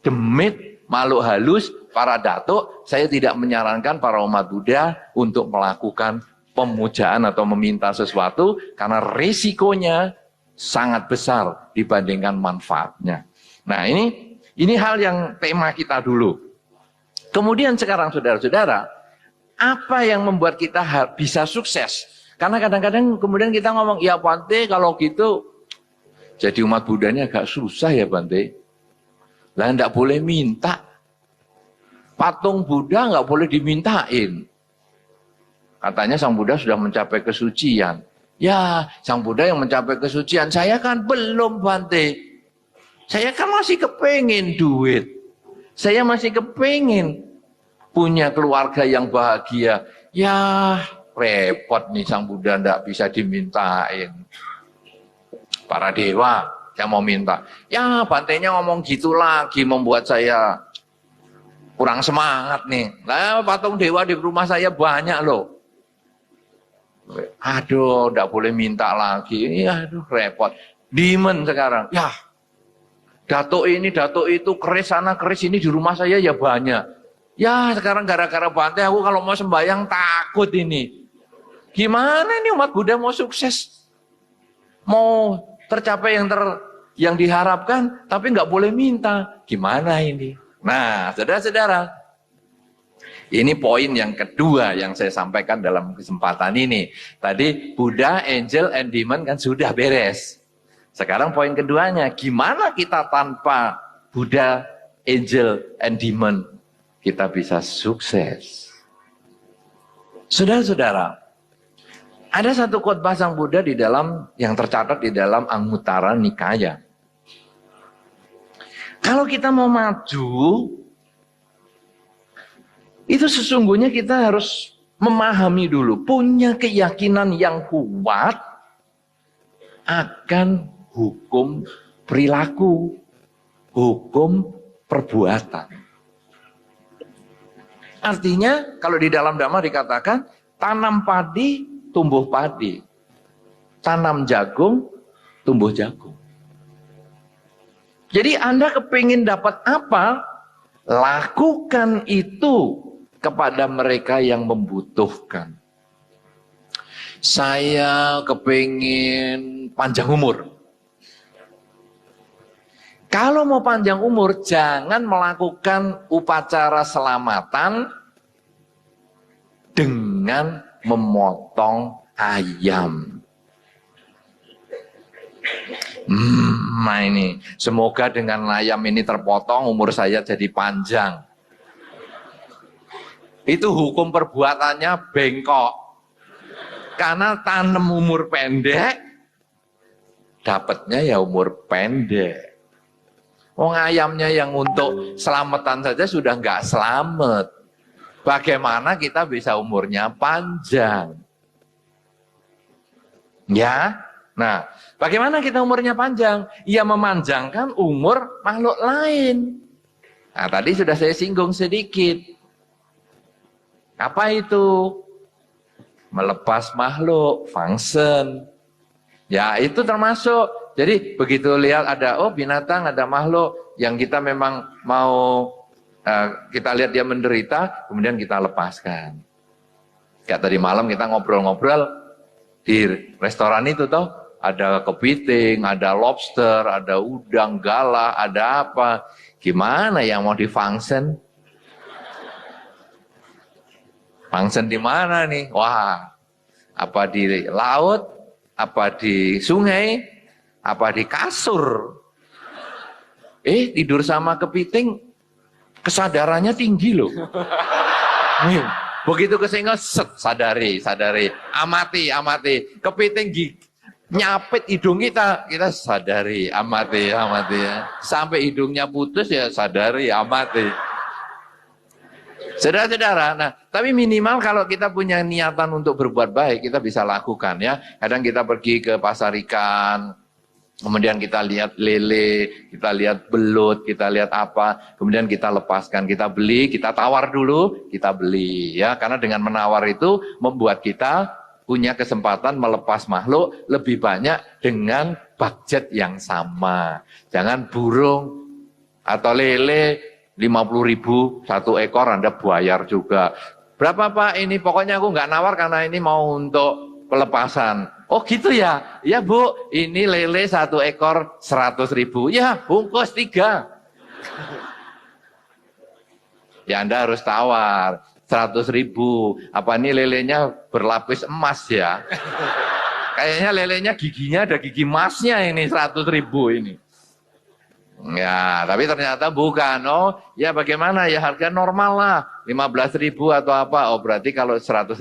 demit, makhluk halus, para datuk, saya tidak menyarankan para umat Buddha untuk melakukan pemujaan atau meminta sesuatu karena risikonya sangat besar dibandingkan manfaatnya. Nah, ini hal yang tema kita dulu. Kemudian sekarang saudara-saudara, apa yang membuat kita bisa sukses? Karena kadang-kadang kemudian kita ngomong, ya Bante kalau gitu jadi umat Buddha ini agak susah ya Bante. Lah enggak boleh minta. Patung Buddha enggak boleh dimintain. Katanya Sang Buddha sudah mencapai kesucian. Ya, Sang Buddha yang mencapai kesucian, saya kan belum Bante. Saya kan masih kepengin duit. Saya masih kepengin punya keluarga yang bahagia. Ya, repot nih Sang Buddha enggak bisa dimintain. Para dewa yang mau minta. Ya, Bantenya ngomong gitu lagi membuat saya kurang semangat nih. Nah, patung dewa di rumah saya banyak loh. Aduh, enggak boleh minta lagi. Aduh, repot. Demand sekarang. Ya, datuk ini, datuk itu, keris sana, keris ini di rumah saya ya banyak. Ya, sekarang gara-gara Bante aku kalau mau sembahyang takut ini. Gimana ini umat Buddha mau sukses? Mau tercapai yang diharapkan, tapi nggak boleh minta. Gimana ini? Nah, saudara-saudara, ini poin yang kedua yang saya sampaikan dalam kesempatan ini. Tadi Buddha, angel, and demon kan sudah beres. Sekarang poin keduanya, gimana kita tanpa Buddha, angel, and demon kita bisa sukses? Saudara-saudara, ada satu khotbah Sang Buddha di dalam yang tercatat di dalam Anguttara Nikaya. Kalau kita mau maju, itu sesungguhnya kita harus memahami dulu, punya keyakinan yang kuat akan hukum perilaku, hukum perbuatan. Artinya kalau di dalam Dhamma dikatakan, tanam padi, tumbuh padi. Tanam jagung, tumbuh jagung. Jadi Anda kepingin dapat apa? Lakukan itu kepada mereka yang membutuhkan. Saya kepingin panjang umur. Kalau mau panjang umur, jangan melakukan upacara selamatan dengan memotong ayam. Nah ini, semoga dengan ayam ini terpotong, umur saya jadi panjang. Itu hukum perbuatannya bengkok. Karena tanam umur pendek, dapatnya ya umur pendek. Wong ayamnya yang untuk selamatan saja sudah nggak selamat. Bagaimana kita bisa umurnya panjang? Ya, nah, bagaimana kita umurnya panjang? Ya memanjangkan umur makhluk lain. Nah, tadi sudah saya singgung sedikit. Apa itu? Melepas makhluk, function. Ya, itu termasuk. Jadi begitu lihat ada binatang, ada makhluk yang kita memang mau kita lihat dia menderita, kemudian kita lepaskan. Kayak tadi malam kita ngobrol-ngobrol di restoran itu toh, ada kepiting, ada lobster, ada udang, galah, ada apa. Gimana yang mau di-function? Function di mana nih? Wah, apa di laut, apa di sungai, apa di kasur. Tidur sama kepiting, kesadarannya tinggi loh. Begitu kesenggol, sadari, amati. Kepiting nyapit hidung kita sadari, amati ya. Sampai hidungnya putus ya sadari, amati. Saudara-saudara, nah tapi minimal kalau kita punya niatan untuk berbuat baik, kita bisa lakukan ya. Kadang kita pergi ke pasar ikan, kemudian kita lihat lele, kita lihat belut, kita lihat apa, kemudian kita lepaskan, kita beli, kita tawar dulu, kita beli ya. Karena dengan menawar itu membuat kita punya kesempatan melepas makhluk lebih banyak dengan budget yang sama. Jangan burung atau lele 50.000 satu ekor Anda bayar juga. Berapa Pak ini? Pokoknya aku nggak nawar karena ini mau untuk pelepasan. Oh gitu ya? Ya Bu, ini lele satu ekor 100.000. Ya bungkus 3. Ya Anda harus tawar 100.000. Apa ini lelenya berlapis emas ya? Kayaknya lelenya giginya ada gigi emasnya ini 100.000 ini. Ya, tapi ternyata bukan. Oh, ya bagaimana ya harga normal lah 15.000 atau apa. Oh, berarti kalau 100.000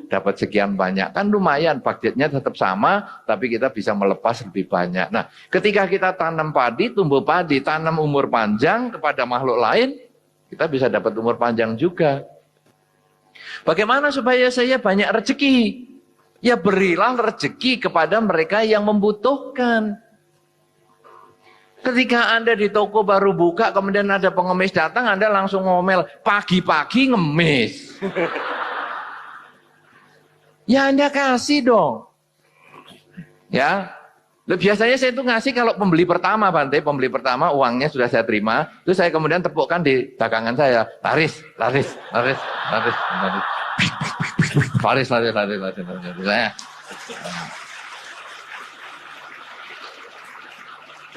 dapat sekian banyak. Kan lumayan, budgetnya tetap sama, tapi kita bisa melepas lebih banyak. Nah, ketika kita tanam padi, tumbuh padi, tanam umur panjang kepada makhluk lain, kita bisa dapat umur panjang juga. Bagaimana supaya saya banyak rezeki? Ya berilah rezeki kepada mereka yang membutuhkan. Ketika Anda di toko baru buka, kemudian ada pengemis datang, Anda langsung ngomel, pagi-pagi ngemis. Ya Anda kasih dong. Ya. Biasanya saya itu ngasih kalau pembeli pertama, Bante. Pembeli pertama uangnya sudah saya terima. Terus saya kemudian tepukkan di dagangan saya. Laris. Saya.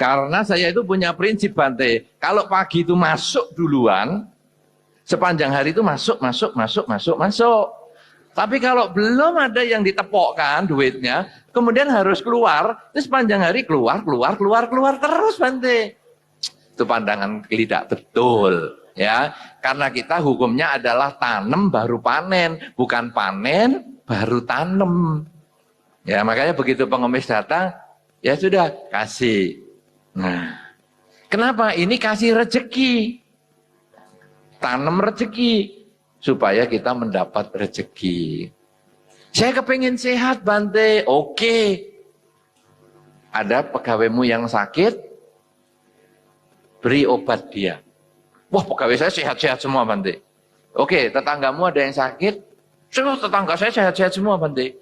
Karena saya itu punya prinsip, Bante. Kalau pagi itu masuk duluan, sepanjang hari itu masuk. Tapi kalau belum ada yang ditepokkan duitnya, kemudian harus keluar, terus sepanjang hari keluar terus, Bante. Itu pandangan tidak betul, ya. Karena kita hukumnya adalah tanam baru panen, bukan panen baru tanam. Ya, makanya begitu pengemis datang, ya sudah kasih. Nah, kenapa? Ini kasih rezeki. Tanam rezeki. Supaya kita mendapat rezeki. Saya kepingin sehat, Bante. Oke. Ada pegawaimu yang sakit, beri obat dia. Wah, pegawai saya sehat-sehat semua, Bante. Oke, tetanggamu ada yang sakit, tetangga saya sehat-sehat semua, Bante.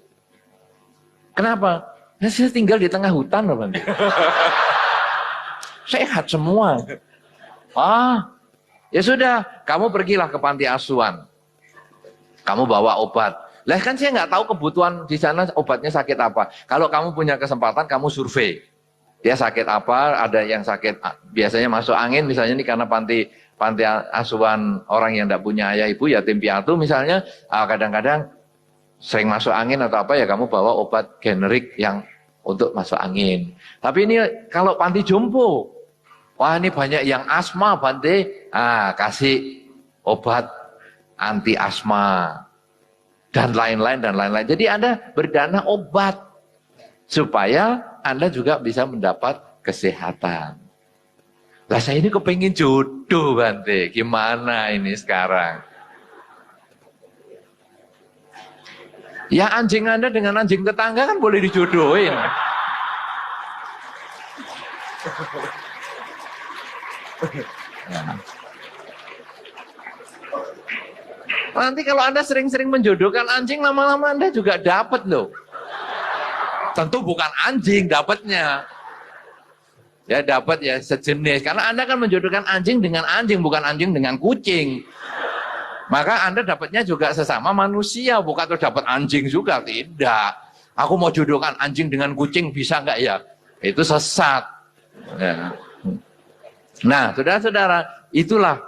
Kenapa? Saya tinggal di tengah hutan, loh, Bante. Sehat semua. Ya sudah, kamu pergilah ke panti asuhan. Kamu bawa obat. Lah kan saya nggak tahu kebutuhan di sana obatnya sakit apa. Kalau kamu punya kesempatan, kamu survei. Dia sakit apa, ada yang sakit, biasanya masuk angin, misalnya ini karena panti asuhan orang yang tidak punya ayah ibu, yatim piatu misalnya, kadang-kadang sering masuk angin atau apa, ya kamu bawa obat generik yang untuk masuk angin. Tapi ini kalau panti jompo, wah ini banyak yang asma, Bante, kasih obat anti asma dan lain-lain. Jadi Anda berdana obat supaya Anda juga bisa mendapat kesehatan. Lah saya ini kepengin jodoh, Bante. Gimana ini sekarang? Ya anjing Anda dengan anjing tetangga kan boleh dijodohin. Nanti kalau Anda sering-sering menjodohkan anjing, lama-lama Anda juga dapat loh. Tentu bukan anjing dapatnya. Ya dapat ya sejenis. Karena Anda kan menjodohkan anjing dengan anjing, bukan anjing dengan kucing. Maka Anda dapatnya juga sesama manusia, bukan terus dapat anjing juga. Tidak. Aku mau jodohkan anjing dengan kucing, bisa nggak ya? Itu sesat. Ya. Nah, saudara-saudara, itulah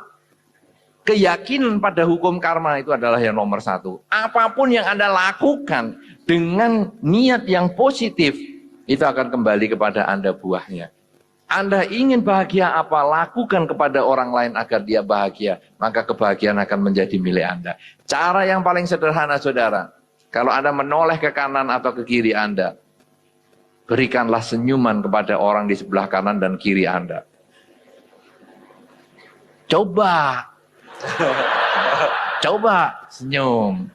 keyakinan pada hukum karma itu adalah yang nomor satu. Apapun yang Anda lakukan dengan niat yang positif, itu akan kembali kepada Anda buahnya. Anda ingin bahagia apa, lakukan kepada orang lain agar dia bahagia, maka kebahagiaan akan menjadi milik Anda. Cara yang paling sederhana, saudara, kalau Anda menoleh ke kanan atau ke kiri Anda, berikanlah senyuman kepada orang di sebelah kanan dan kiri Anda. Coba senyum.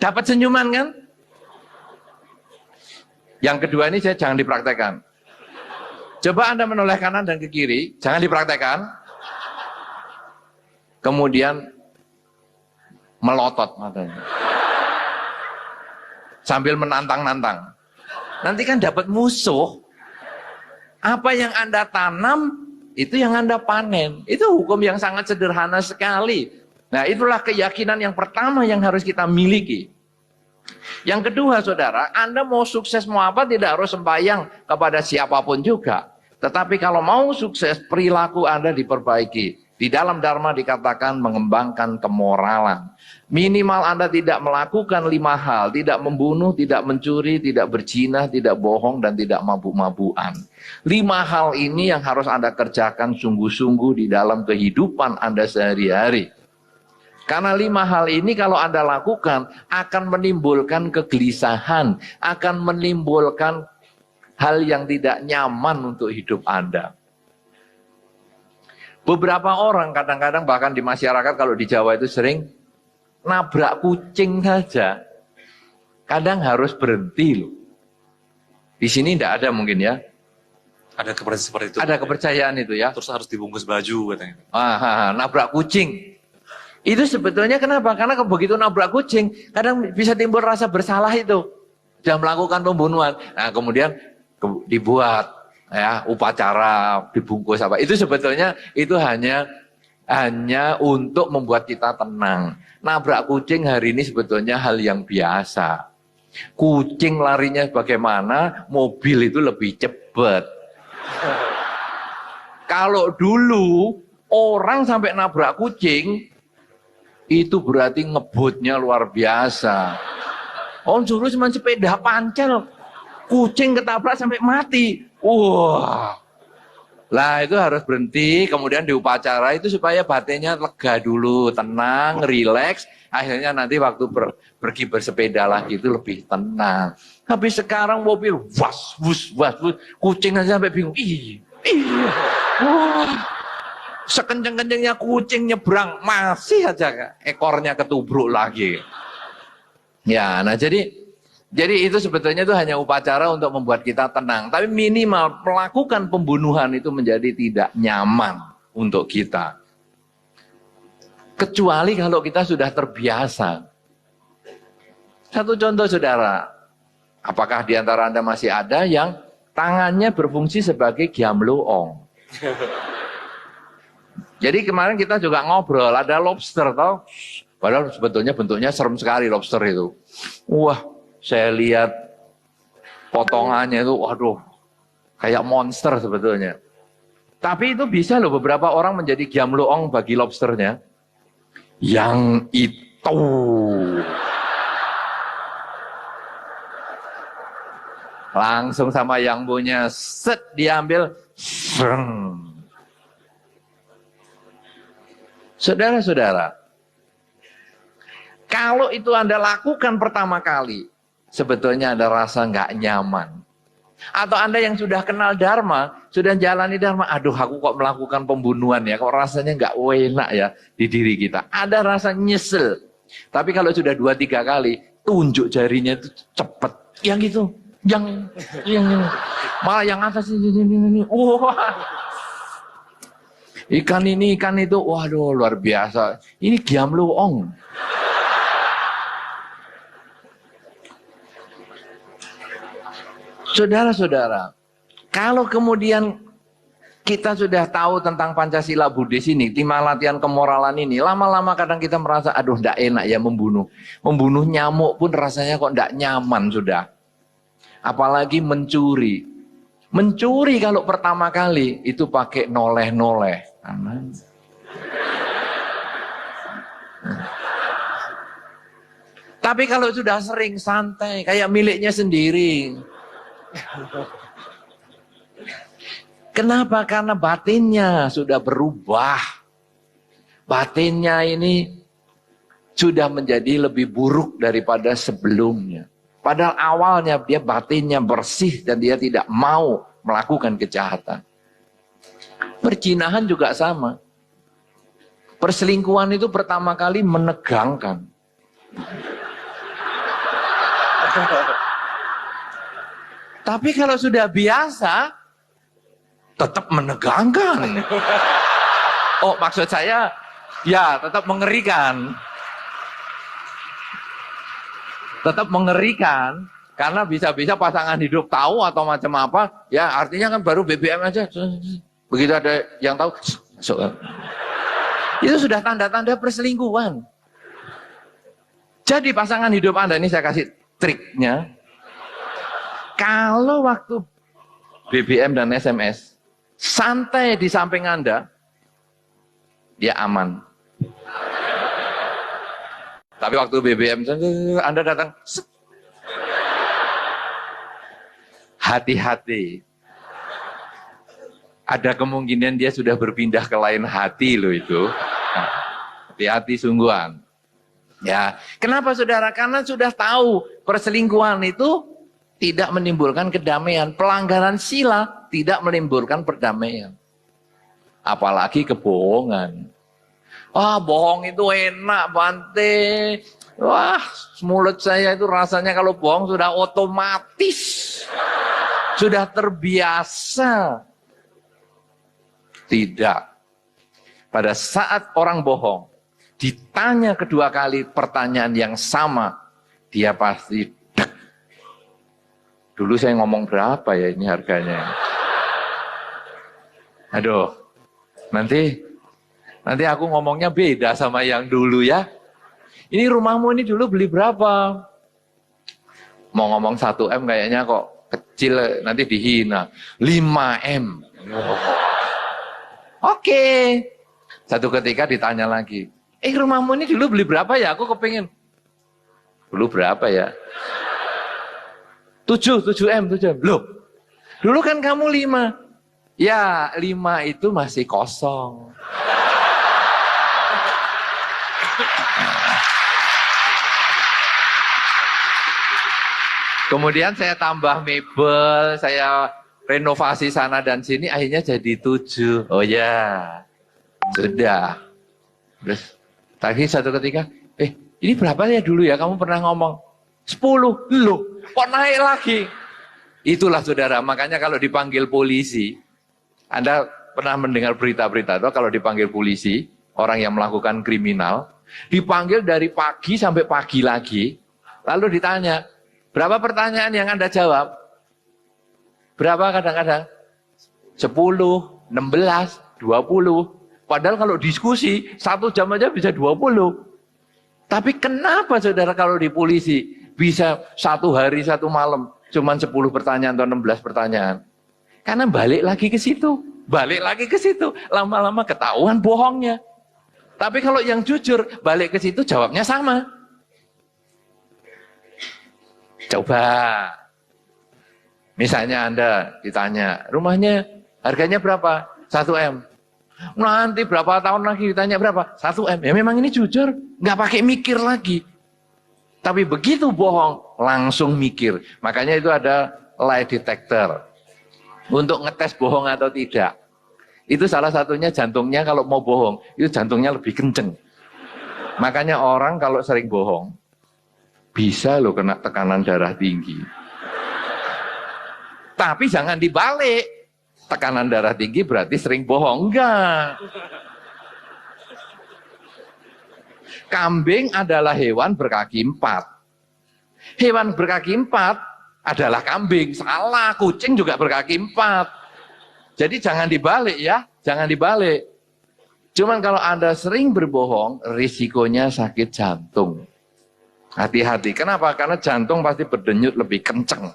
Dapat senyuman kan? Yang kedua ini jangan dipraktekkan. Coba Anda menoleh kanan dan ke kiri, jangan dipraktekkan. Kemudian melotot matanya. Sambil menantang-nantang. Nanti kan dapat musuh. Apa yang Anda tanam, itu yang Anda panen. Itu hukum yang sangat sederhana sekali. Nah, itulah keyakinan yang pertama yang harus kita miliki. Yang kedua, saudara, Anda mau sukses mau apa tidak harus sembahyang kepada siapapun juga. Tetapi kalau mau sukses, perilaku Anda diperbaiki. Di dalam Dharma dikatakan mengembangkan kemoralan. Minimal Anda tidak melakukan 5 hal. Tidak membunuh, tidak mencuri, tidak berzina, tidak bohong, dan tidak mabuk-mabukan. 5 hal ini yang harus Anda kerjakan sungguh-sungguh di dalam kehidupan Anda sehari-hari. Karena 5 hal ini kalau Anda lakukan akan menimbulkan kegelisahan. Akan menimbulkan hal yang tidak nyaman untuk hidup Anda. Beberapa orang kadang-kadang bahkan di masyarakat kalau di Jawa itu sering nabrak kucing saja. Kadang harus berhenti loh. Di sini tidak ada mungkin ya. Ada kepercayaan seperti itu. Ada kepercayaan itu ya. Terus harus dibungkus baju katanya. Nabrak kucing. Itu sebetulnya kenapa? Karena begitu nabrak kucing, kadang bisa timbul rasa bersalah itu. Sudah melakukan pembunuhan. Nah kemudian dibuat ya upacara, dibungkus apa. Itu sebetulnya itu hanya untuk membuat kita tenang. Nabrak kucing hari ini sebetulnya hal yang biasa. Kucing larinya bagaimana, mobil itu lebih cepat. Kalau dulu orang sampai nabrak kucing, itu berarti ngebutnya luar biasa. Om suruh cuma sepeda pancel, kucing ketabrak sampai mati. Wah. Lah itu harus berhenti, kemudian diupacara itu supaya batinnya lega dulu, tenang, rileks. Akhirnya nanti waktu pergi bersepeda lagi itu lebih tenang. Tapi sekarang mobil was, kucing aja sampai bingung. Wah. Sekenceng-kencengnya kucing nyebrang, masih aja ekornya ketubruk lagi. Ya, nah jadi itu sebetulnya itu hanya upacara untuk membuat kita tenang. Tapi minimal melakukan pembunuhan itu menjadi tidak nyaman untuk kita. Kecuali kalau kita sudah terbiasa. Satu contoh saudara, apakah di antara Anda masih ada yang tangannya berfungsi sebagai giamluong? Jadi kemarin kita juga ngobrol, ada lobster tau. Padahal sebetulnya bentuknya serem sekali lobster itu. Wah, saya lihat potongannya itu, waduh, kayak monster sebetulnya. Tapi itu bisa loh beberapa orang menjadi giamluong bagi lobsternya. Yang itu. Langsung sama yang punya, set diambil, sereng. Saudara-saudara, kalau itu Anda lakukan pertama kali, sebetulnya ada rasa nggak nyaman. Atau Anda yang sudah kenal Dharma, sudah jalani Dharma, aduh aku kok melakukan pembunuhan ya, kok rasanya nggak enak ya di diri kita. Ada rasa nyesel. Tapi kalau sudah 2-3 kali, tunjuk jarinya itu cepet. Yang itu, yang malah yang atas ini. Wah. Ikan ini, ikan itu, waduh luar biasa. Ini giamluong. Saudara-saudara, kalau kemudian kita sudah tahu tentang Pancasila Buddhis ini, tema latihan kemoralan ini, lama-lama kadang kita merasa, aduh ndak enak ya membunuh. Membunuh nyamuk pun rasanya kok ndak nyaman sudah. Apalagi mencuri. Mencuri kalau pertama kali itu pakai noleh-noleh. Tapi kalau sudah sering santai, kayak miliknya sendiri. Kenapa? Karena batinnya sudah berubah. Batinnya ini sudah menjadi lebih buruk daripada sebelumnya. Padahal awalnya dia batinnya bersih dan dia tidak mau melakukan kejahatan. Perzinahan juga sama. Perselingkuhan itu pertama kali menegangkan. Tapi kalau sudah biasa, tetap menegangkan. Oh, maksud saya, ya tetap mengerikan. Tetap mengerikan. Karena bisa-bisa pasangan hidup tahu atau macam apa, ya artinya kan baru BBM aja. Begitu ada yang tahu, itu sudah tanda-tanda perselingkuhan. Jadi pasangan hidup Anda, ini saya kasih triknya. Kalau waktu BBM dan SMS, santai di samping Anda, dia aman. Tapi waktu BBM, Anda datang, hati-hati. Ada kemungkinan dia sudah berpindah ke lain hati loh itu. Hati-hati sungguhan. Ya, kenapa saudara? Karena sudah tahu perselingkuhan itu tidak menimbulkan kedamaian. Pelanggaran sila tidak menimbulkan perdamaian. Apalagi kebohongan. Wah, bohong itu enak, Bante. Wah, mulut saya itu rasanya kalau bohong sudah otomatis. Sudah terbiasa. Tidak. Pada saat orang bohong, ditanya kedua kali pertanyaan yang sama, dia pasti dek. Dulu saya ngomong berapa ya ini harganya? Aduh, nanti aku ngomongnya beda sama yang dulu ya. Ini rumahmu ini dulu beli berapa? Mau ngomong 1M kayaknya kok kecil, nanti dihina. 5M. Oke. Satu ketika ditanya lagi. Rumahmu ini dulu beli berapa ya? Aku kepingin. Dulu berapa ya? 7M. Loh, dulu kan kamu 5. Ya, 5 itu masih kosong. Kemudian saya tambah mebel, saya renovasi sana dan sini, akhirnya jadi 7. Oh ya, sudah. Terus tadi satu ketika, ini berapa ya dulu ya kamu pernah ngomong? 10. Loh, kok naik lagi? Itulah saudara, makanya kalau dipanggil polisi, Anda pernah mendengar berita-berita itu kalau dipanggil polisi, orang yang melakukan kriminal, dipanggil dari pagi sampai pagi lagi, lalu ditanya, berapa pertanyaan yang Anda jawab? Berapa kadang-kadang? 10, 16, 20. Padahal kalau diskusi, 1 jam aja bisa 20. Tapi kenapa saudara kalau di polisi bisa 1 hari 1 malam cuman 10 pertanyaan atau 16 pertanyaan? Karena balik lagi ke situ. Lama-lama ketahuan bohongnya. Tapi kalau yang jujur, balik ke situ jawabnya sama. Coba, misalnya Anda ditanya, rumahnya harganya berapa? 1M. Nanti berapa tahun lagi ditanya berapa? 1M. Ya memang ini jujur, nggak pakai mikir lagi. Tapi begitu bohong, langsung mikir. Makanya itu ada lie detector. Untuk ngetes bohong atau tidak. Itu salah satunya jantungnya kalau mau bohong, itu jantungnya lebih kenceng. Makanya orang kalau sering bohong, bisa loh kena tekanan darah tinggi. Tapi jangan dibalik. Tekanan darah tinggi berarti sering bohong. Enggak. Kambing adalah hewan berkaki 4. Hewan berkaki 4 adalah kambing. Salah, kucing juga berkaki 4. Jadi jangan dibalik ya. Jangan dibalik. Cuman kalau Anda sering berbohong, risikonya sakit jantung. Hati-hati. Kenapa? Karena jantung pasti berdenyut lebih kenceng.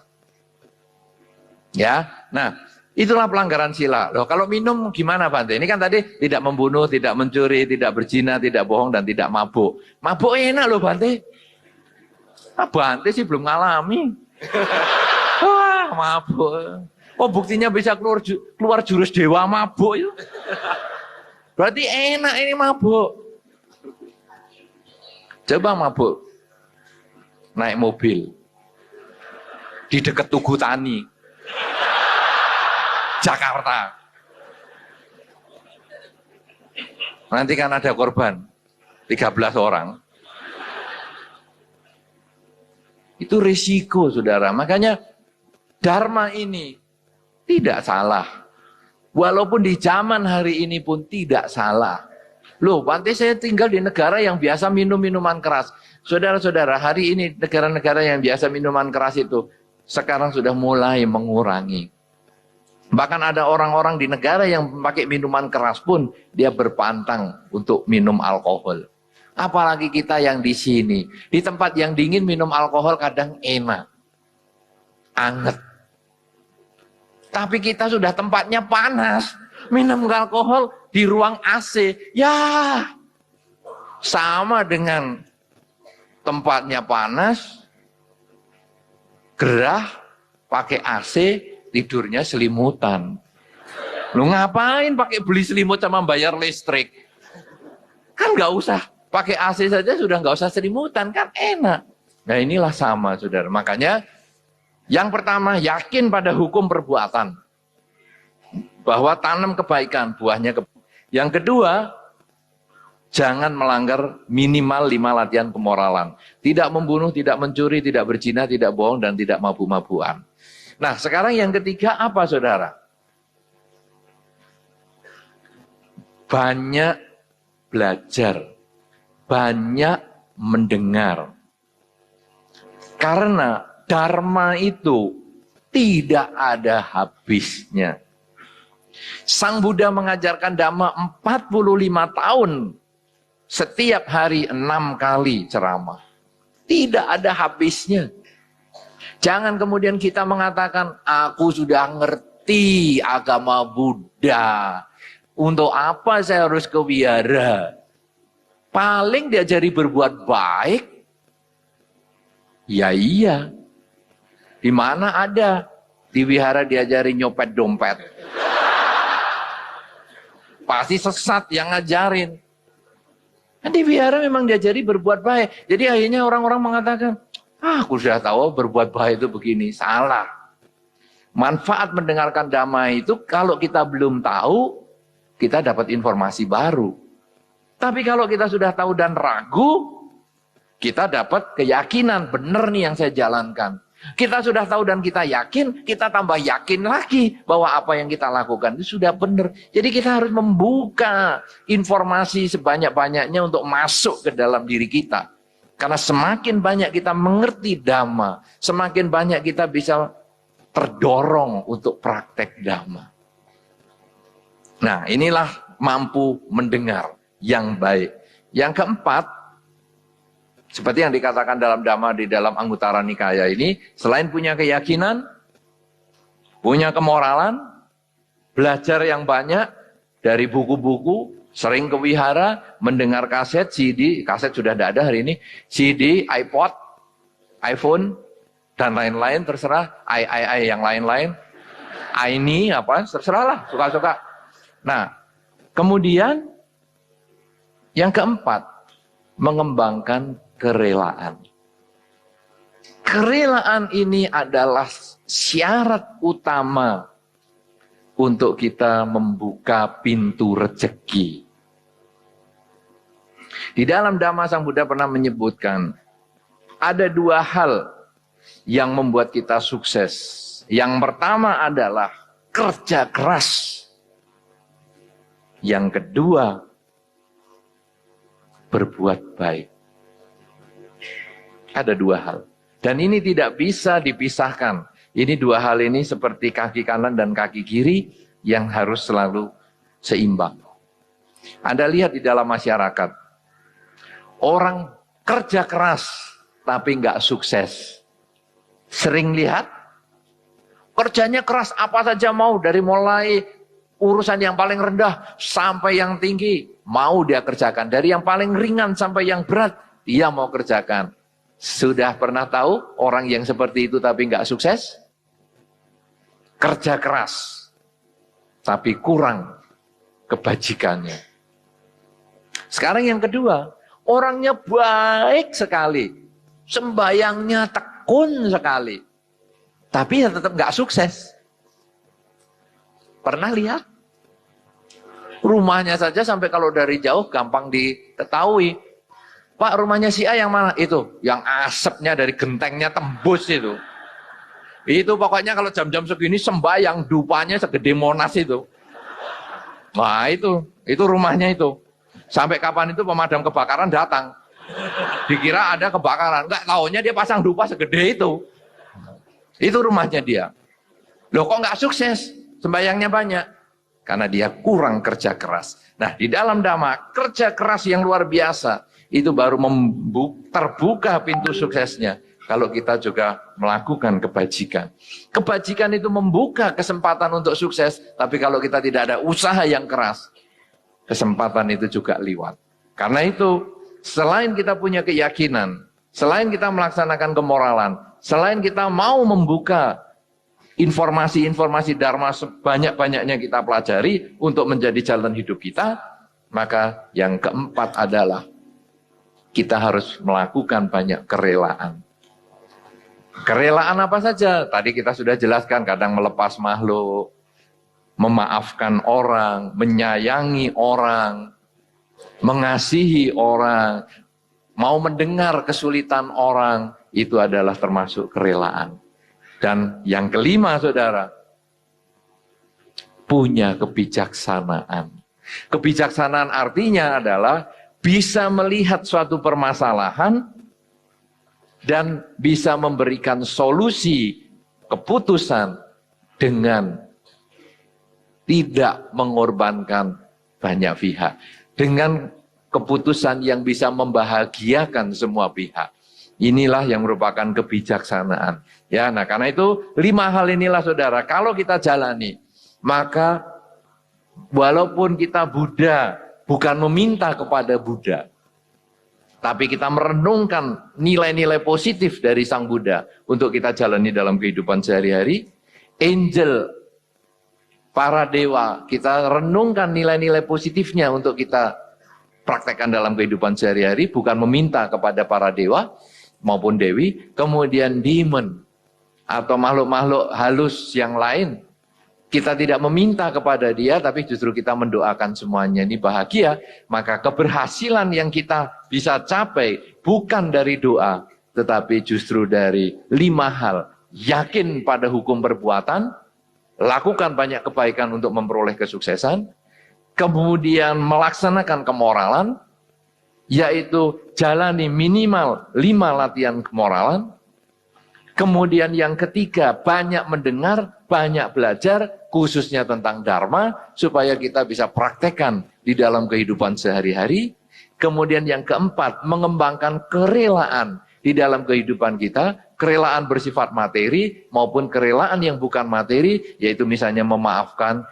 Ya, nah itulah pelanggaran sila. Loh, kalau minum gimana Bante? Ini kan tadi tidak membunuh, tidak mencuri, tidak berzina, tidak bohong, dan tidak mabuk. Mabuk enak loh Bante. Bante sih belum ngalami. Wah, mabuk. Oh buktinya bisa keluar jurus dewa mabuk itu. Berarti enak ini mabuk. Coba mabuk. Naik mobil di dekat Tugu Tani, Jakarta. Nanti kan ada korban 13 orang. Itu risiko saudara. Makanya Dharma ini tidak salah. Walaupun di zaman hari ini pun tidak salah. Loh, Bante saya tinggal di negara yang biasa minum minuman keras. Saudara-saudara, hari ini negara-negara yang biasa minuman keras itu sekarang sudah mulai mengurangi. Bahkan ada orang-orang di negara yang pakai minuman keras pun dia berpantang untuk minum alkohol. Apalagi kita yang di sini, di tempat yang dingin minum alkohol kadang enak, anget. Tapi kita sudah tempatnya panas, minum alkohol di ruang AC, ya sama dengan tempatnya panas, gerah, pakai AC, tidurnya selimutan. Lu ngapain pakai beli selimut sama bayar listrik? Kan nggak usah, pakai AC saja sudah nggak usah selimutan, kan enak. Nah inilah sama saudara, makanya yang pertama yakin pada hukum perbuatan. Bahwa tanam kebaikan, buahnya kebaikan. Yang kedua, jangan melanggar minimal 5 latihan kemoralan. Tidak membunuh, tidak mencuri, tidak berzina, tidak bohong, dan tidak mabuk-mabukan. Nah, sekarang yang ketiga apa, saudara? Banyak belajar. banyak mendengar. Karena dharma itu tidak ada habisnya. Sang Buddha mengajarkan dhamma 45 tahun. Setiap hari 6 kali ceramah. Tidak ada habisnya. Jangan kemudian kita mengatakan, aku sudah ngerti agama Buddha. Untuk apa saya harus ke wihara? Paling diajari berbuat baik. Ya iya. Di mana ada? Di wihara diajari nyopet dompet. Pasti sesat yang ngajarin. Di wihara memang diajari berbuat baik. Jadi akhirnya orang-orang mengatakan, aku sudah tahu berbuat baik itu begini. Salah. Manfaat mendengarkan dhamma itu kalau kita belum tahu, kita dapat informasi baru. Tapi kalau kita sudah tahu dan ragu, kita dapat keyakinan, benar nih yang saya jalankan. Kita sudah tahu dan kita yakin, kita tambah yakin lagi bahwa apa yang kita lakukan itu sudah benar. Jadi kita harus membuka informasi sebanyak-banyaknya untuk masuk ke dalam diri kita. Karena semakin banyak kita mengerti dhamma, semakin banyak kita bisa terdorong untuk praktek dhamma. Nah, inilah mampu mendengar yang baik. Yang keempat, seperti yang dikatakan dalam Dhamma di dalam Anguttara Nikaya ini, selain punya keyakinan, punya kemoralan, belajar yang banyak dari buku-buku, sering ke wihara, mendengar kaset, CD, kaset sudah tidak ada hari ini, CD, iPod, iPhone, dan lain-lain, terserah, yang lain-lain, ini apa, terserahlah, suka-suka. Nah, kemudian yang keempat, mengembangkan kerelaan. Kerelaan ini adalah syarat utama untuk kita membuka pintu rezeki. Di dalam Dhamma Sang Buddha pernah menyebutkan, ada 2 hal yang membuat kita sukses. Yang pertama adalah kerja keras. Yang kedua, berbuat baik. Ada 2 hal. Dan ini tidak bisa dipisahkan. Ini 2 hal ini seperti kaki kanan dan kaki kiri yang harus selalu seimbang. Anda lihat di dalam masyarakat. Orang kerja keras tapi nggak sukses. Sering lihat? Kerjanya keras apa saja mau. Dari mulai urusan yang paling rendah sampai yang tinggi. Mau dia kerjakan. Dari yang paling ringan sampai yang berat. Dia mau kerjakan. Sudah pernah tahu orang yang seperti itu tapi nggak sukses? Kerja keras, tapi kurang kebajikannya. Sekarang yang kedua, orangnya baik sekali, sembayangnya tekun sekali, tapi ya tetap nggak sukses. Pernah lihat? Rumahnya saja sampai kalau dari jauh gampang diketahui. Pak, rumahnya si A yang mana? Itu, yang asapnya dari gentengnya tembus itu. Itu pokoknya kalau jam-jam segini sembayang, dupanya segede Monas itu. Nah itu rumahnya itu. Sampai kapan itu pemadam kebakaran datang. Dikira ada kebakaran, enggak, taunya dia pasang dupa segede itu. Itu rumahnya dia. Loh kok nggak sukses? Sembayangnya banyak. Karena dia kurang kerja keras. Nah di dalam Dhamma, kerja keras yang luar biasa. Itu baru terbuka pintu suksesnya. Kalau kita juga melakukan kebajikan. Kebajikan itu membuka kesempatan untuk sukses. Tapi kalau kita tidak ada usaha yang keras, kesempatan itu juga liwat. Karena itu, selain kita punya keyakinan, selain kita melaksanakan kemoralan, selain kita mau membuka informasi-informasi Dharma sebanyak-banyaknya kita pelajari untuk menjadi jalan hidup kita, maka yang keempat adalah kita harus melakukan banyak kerelaan. Kerelaan apa saja? Tadi kita sudah jelaskan, kadang melepas makhluk, memaafkan orang, menyayangi orang, mengasihi orang, mau mendengar kesulitan orang, itu adalah termasuk kerelaan. Dan yang kelima, saudara, punya kebijaksanaan. Kebijaksanaan artinya adalah bisa melihat suatu permasalahan dan bisa memberikan solusi keputusan dengan tidak mengorbankan banyak pihak. Dengan keputusan yang bisa membahagiakan semua pihak. Inilah yang merupakan kebijaksanaan. Ya, nah karena itu 5 hal inilah saudara, kalau kita jalani, maka walaupun kita Buddha, bukan meminta kepada Buddha, tapi kita merenungkan nilai-nilai positif dari Sang Buddha untuk kita jalani dalam kehidupan sehari-hari. Angel, para dewa, kita renungkan nilai-nilai positifnya untuk kita praktekkan dalam kehidupan sehari-hari, bukan meminta kepada para dewa maupun dewi. Kemudian demon atau makhluk-makhluk halus yang lain, kita tidak meminta kepada dia, tapi justru kita mendoakan semuanya ini bahagia. Maka keberhasilan yang kita bisa capai bukan dari doa, tetapi justru dari 5 hal. Yakin pada hukum perbuatan, lakukan banyak kebaikan untuk memperoleh kesuksesan, kemudian melaksanakan kemoralan, yaitu jalani minimal 5 latihan kemoralan. Kemudian yang ketiga, banyak mendengar, banyak belajar, khususnya tentang Dharma, supaya kita bisa praktekkan di dalam kehidupan sehari-hari. Kemudian yang keempat, mengembangkan kerelaan di dalam kehidupan kita, kerelaan bersifat materi maupun kerelaan yang bukan materi, yaitu misalnya memaafkan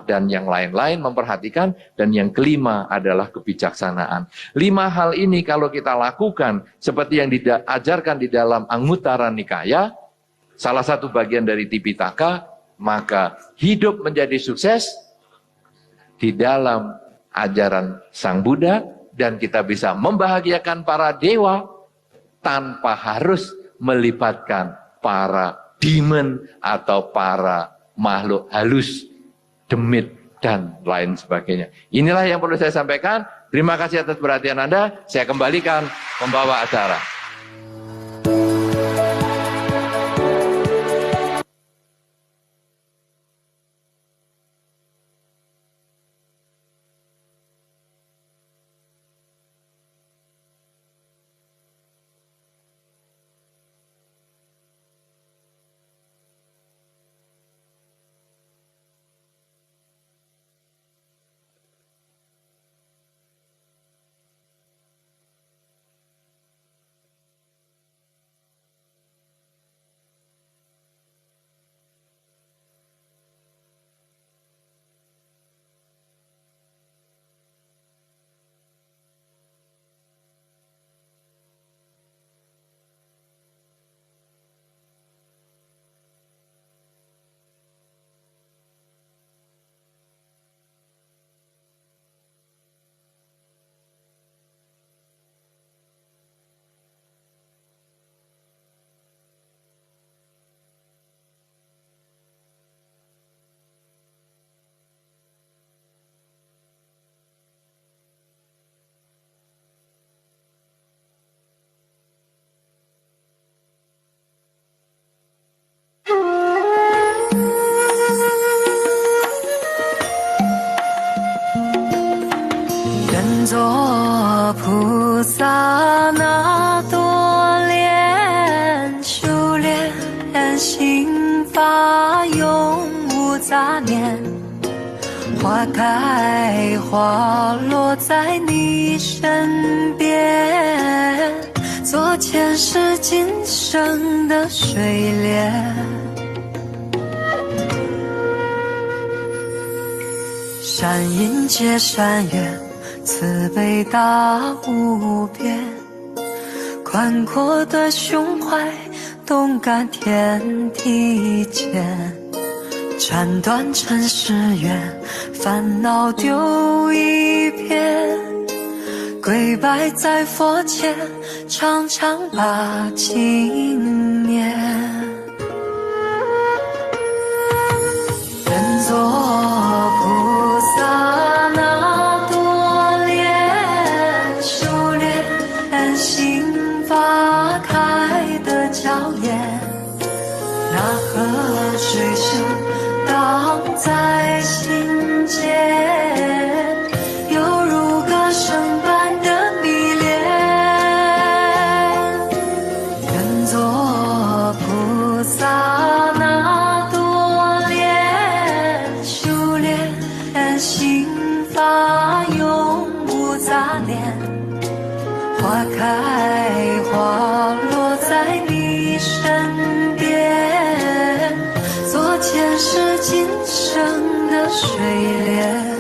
dan yang lain-lain, memperhatikan. Dan yang kelima adalah kebijaksanaan. 5 hal ini kalau kita lakukan seperti yang diajarkan di dalam Anguttara Nikaya, salah satu bagian dari Tipitaka, maka hidup menjadi sukses di dalam ajaran Sang Buddha, dan kita bisa membahagiakan para dewa tanpa harus melibatkan para demon atau para makhluk halus, demit, dan lain sebagainya. Inilah yang perlu saya sampaikan. Terima kasih atas perhatian Anda. Saya kembalikan pembawa acara.善因结善缘，慈悲大无边，宽阔的胸怀，动感天地间，斩断尘世缘，烦恼丢一片，跪拜在佛前，常常把经念，愿做水声荡在心间，犹如歌声般的前世今生的水莲。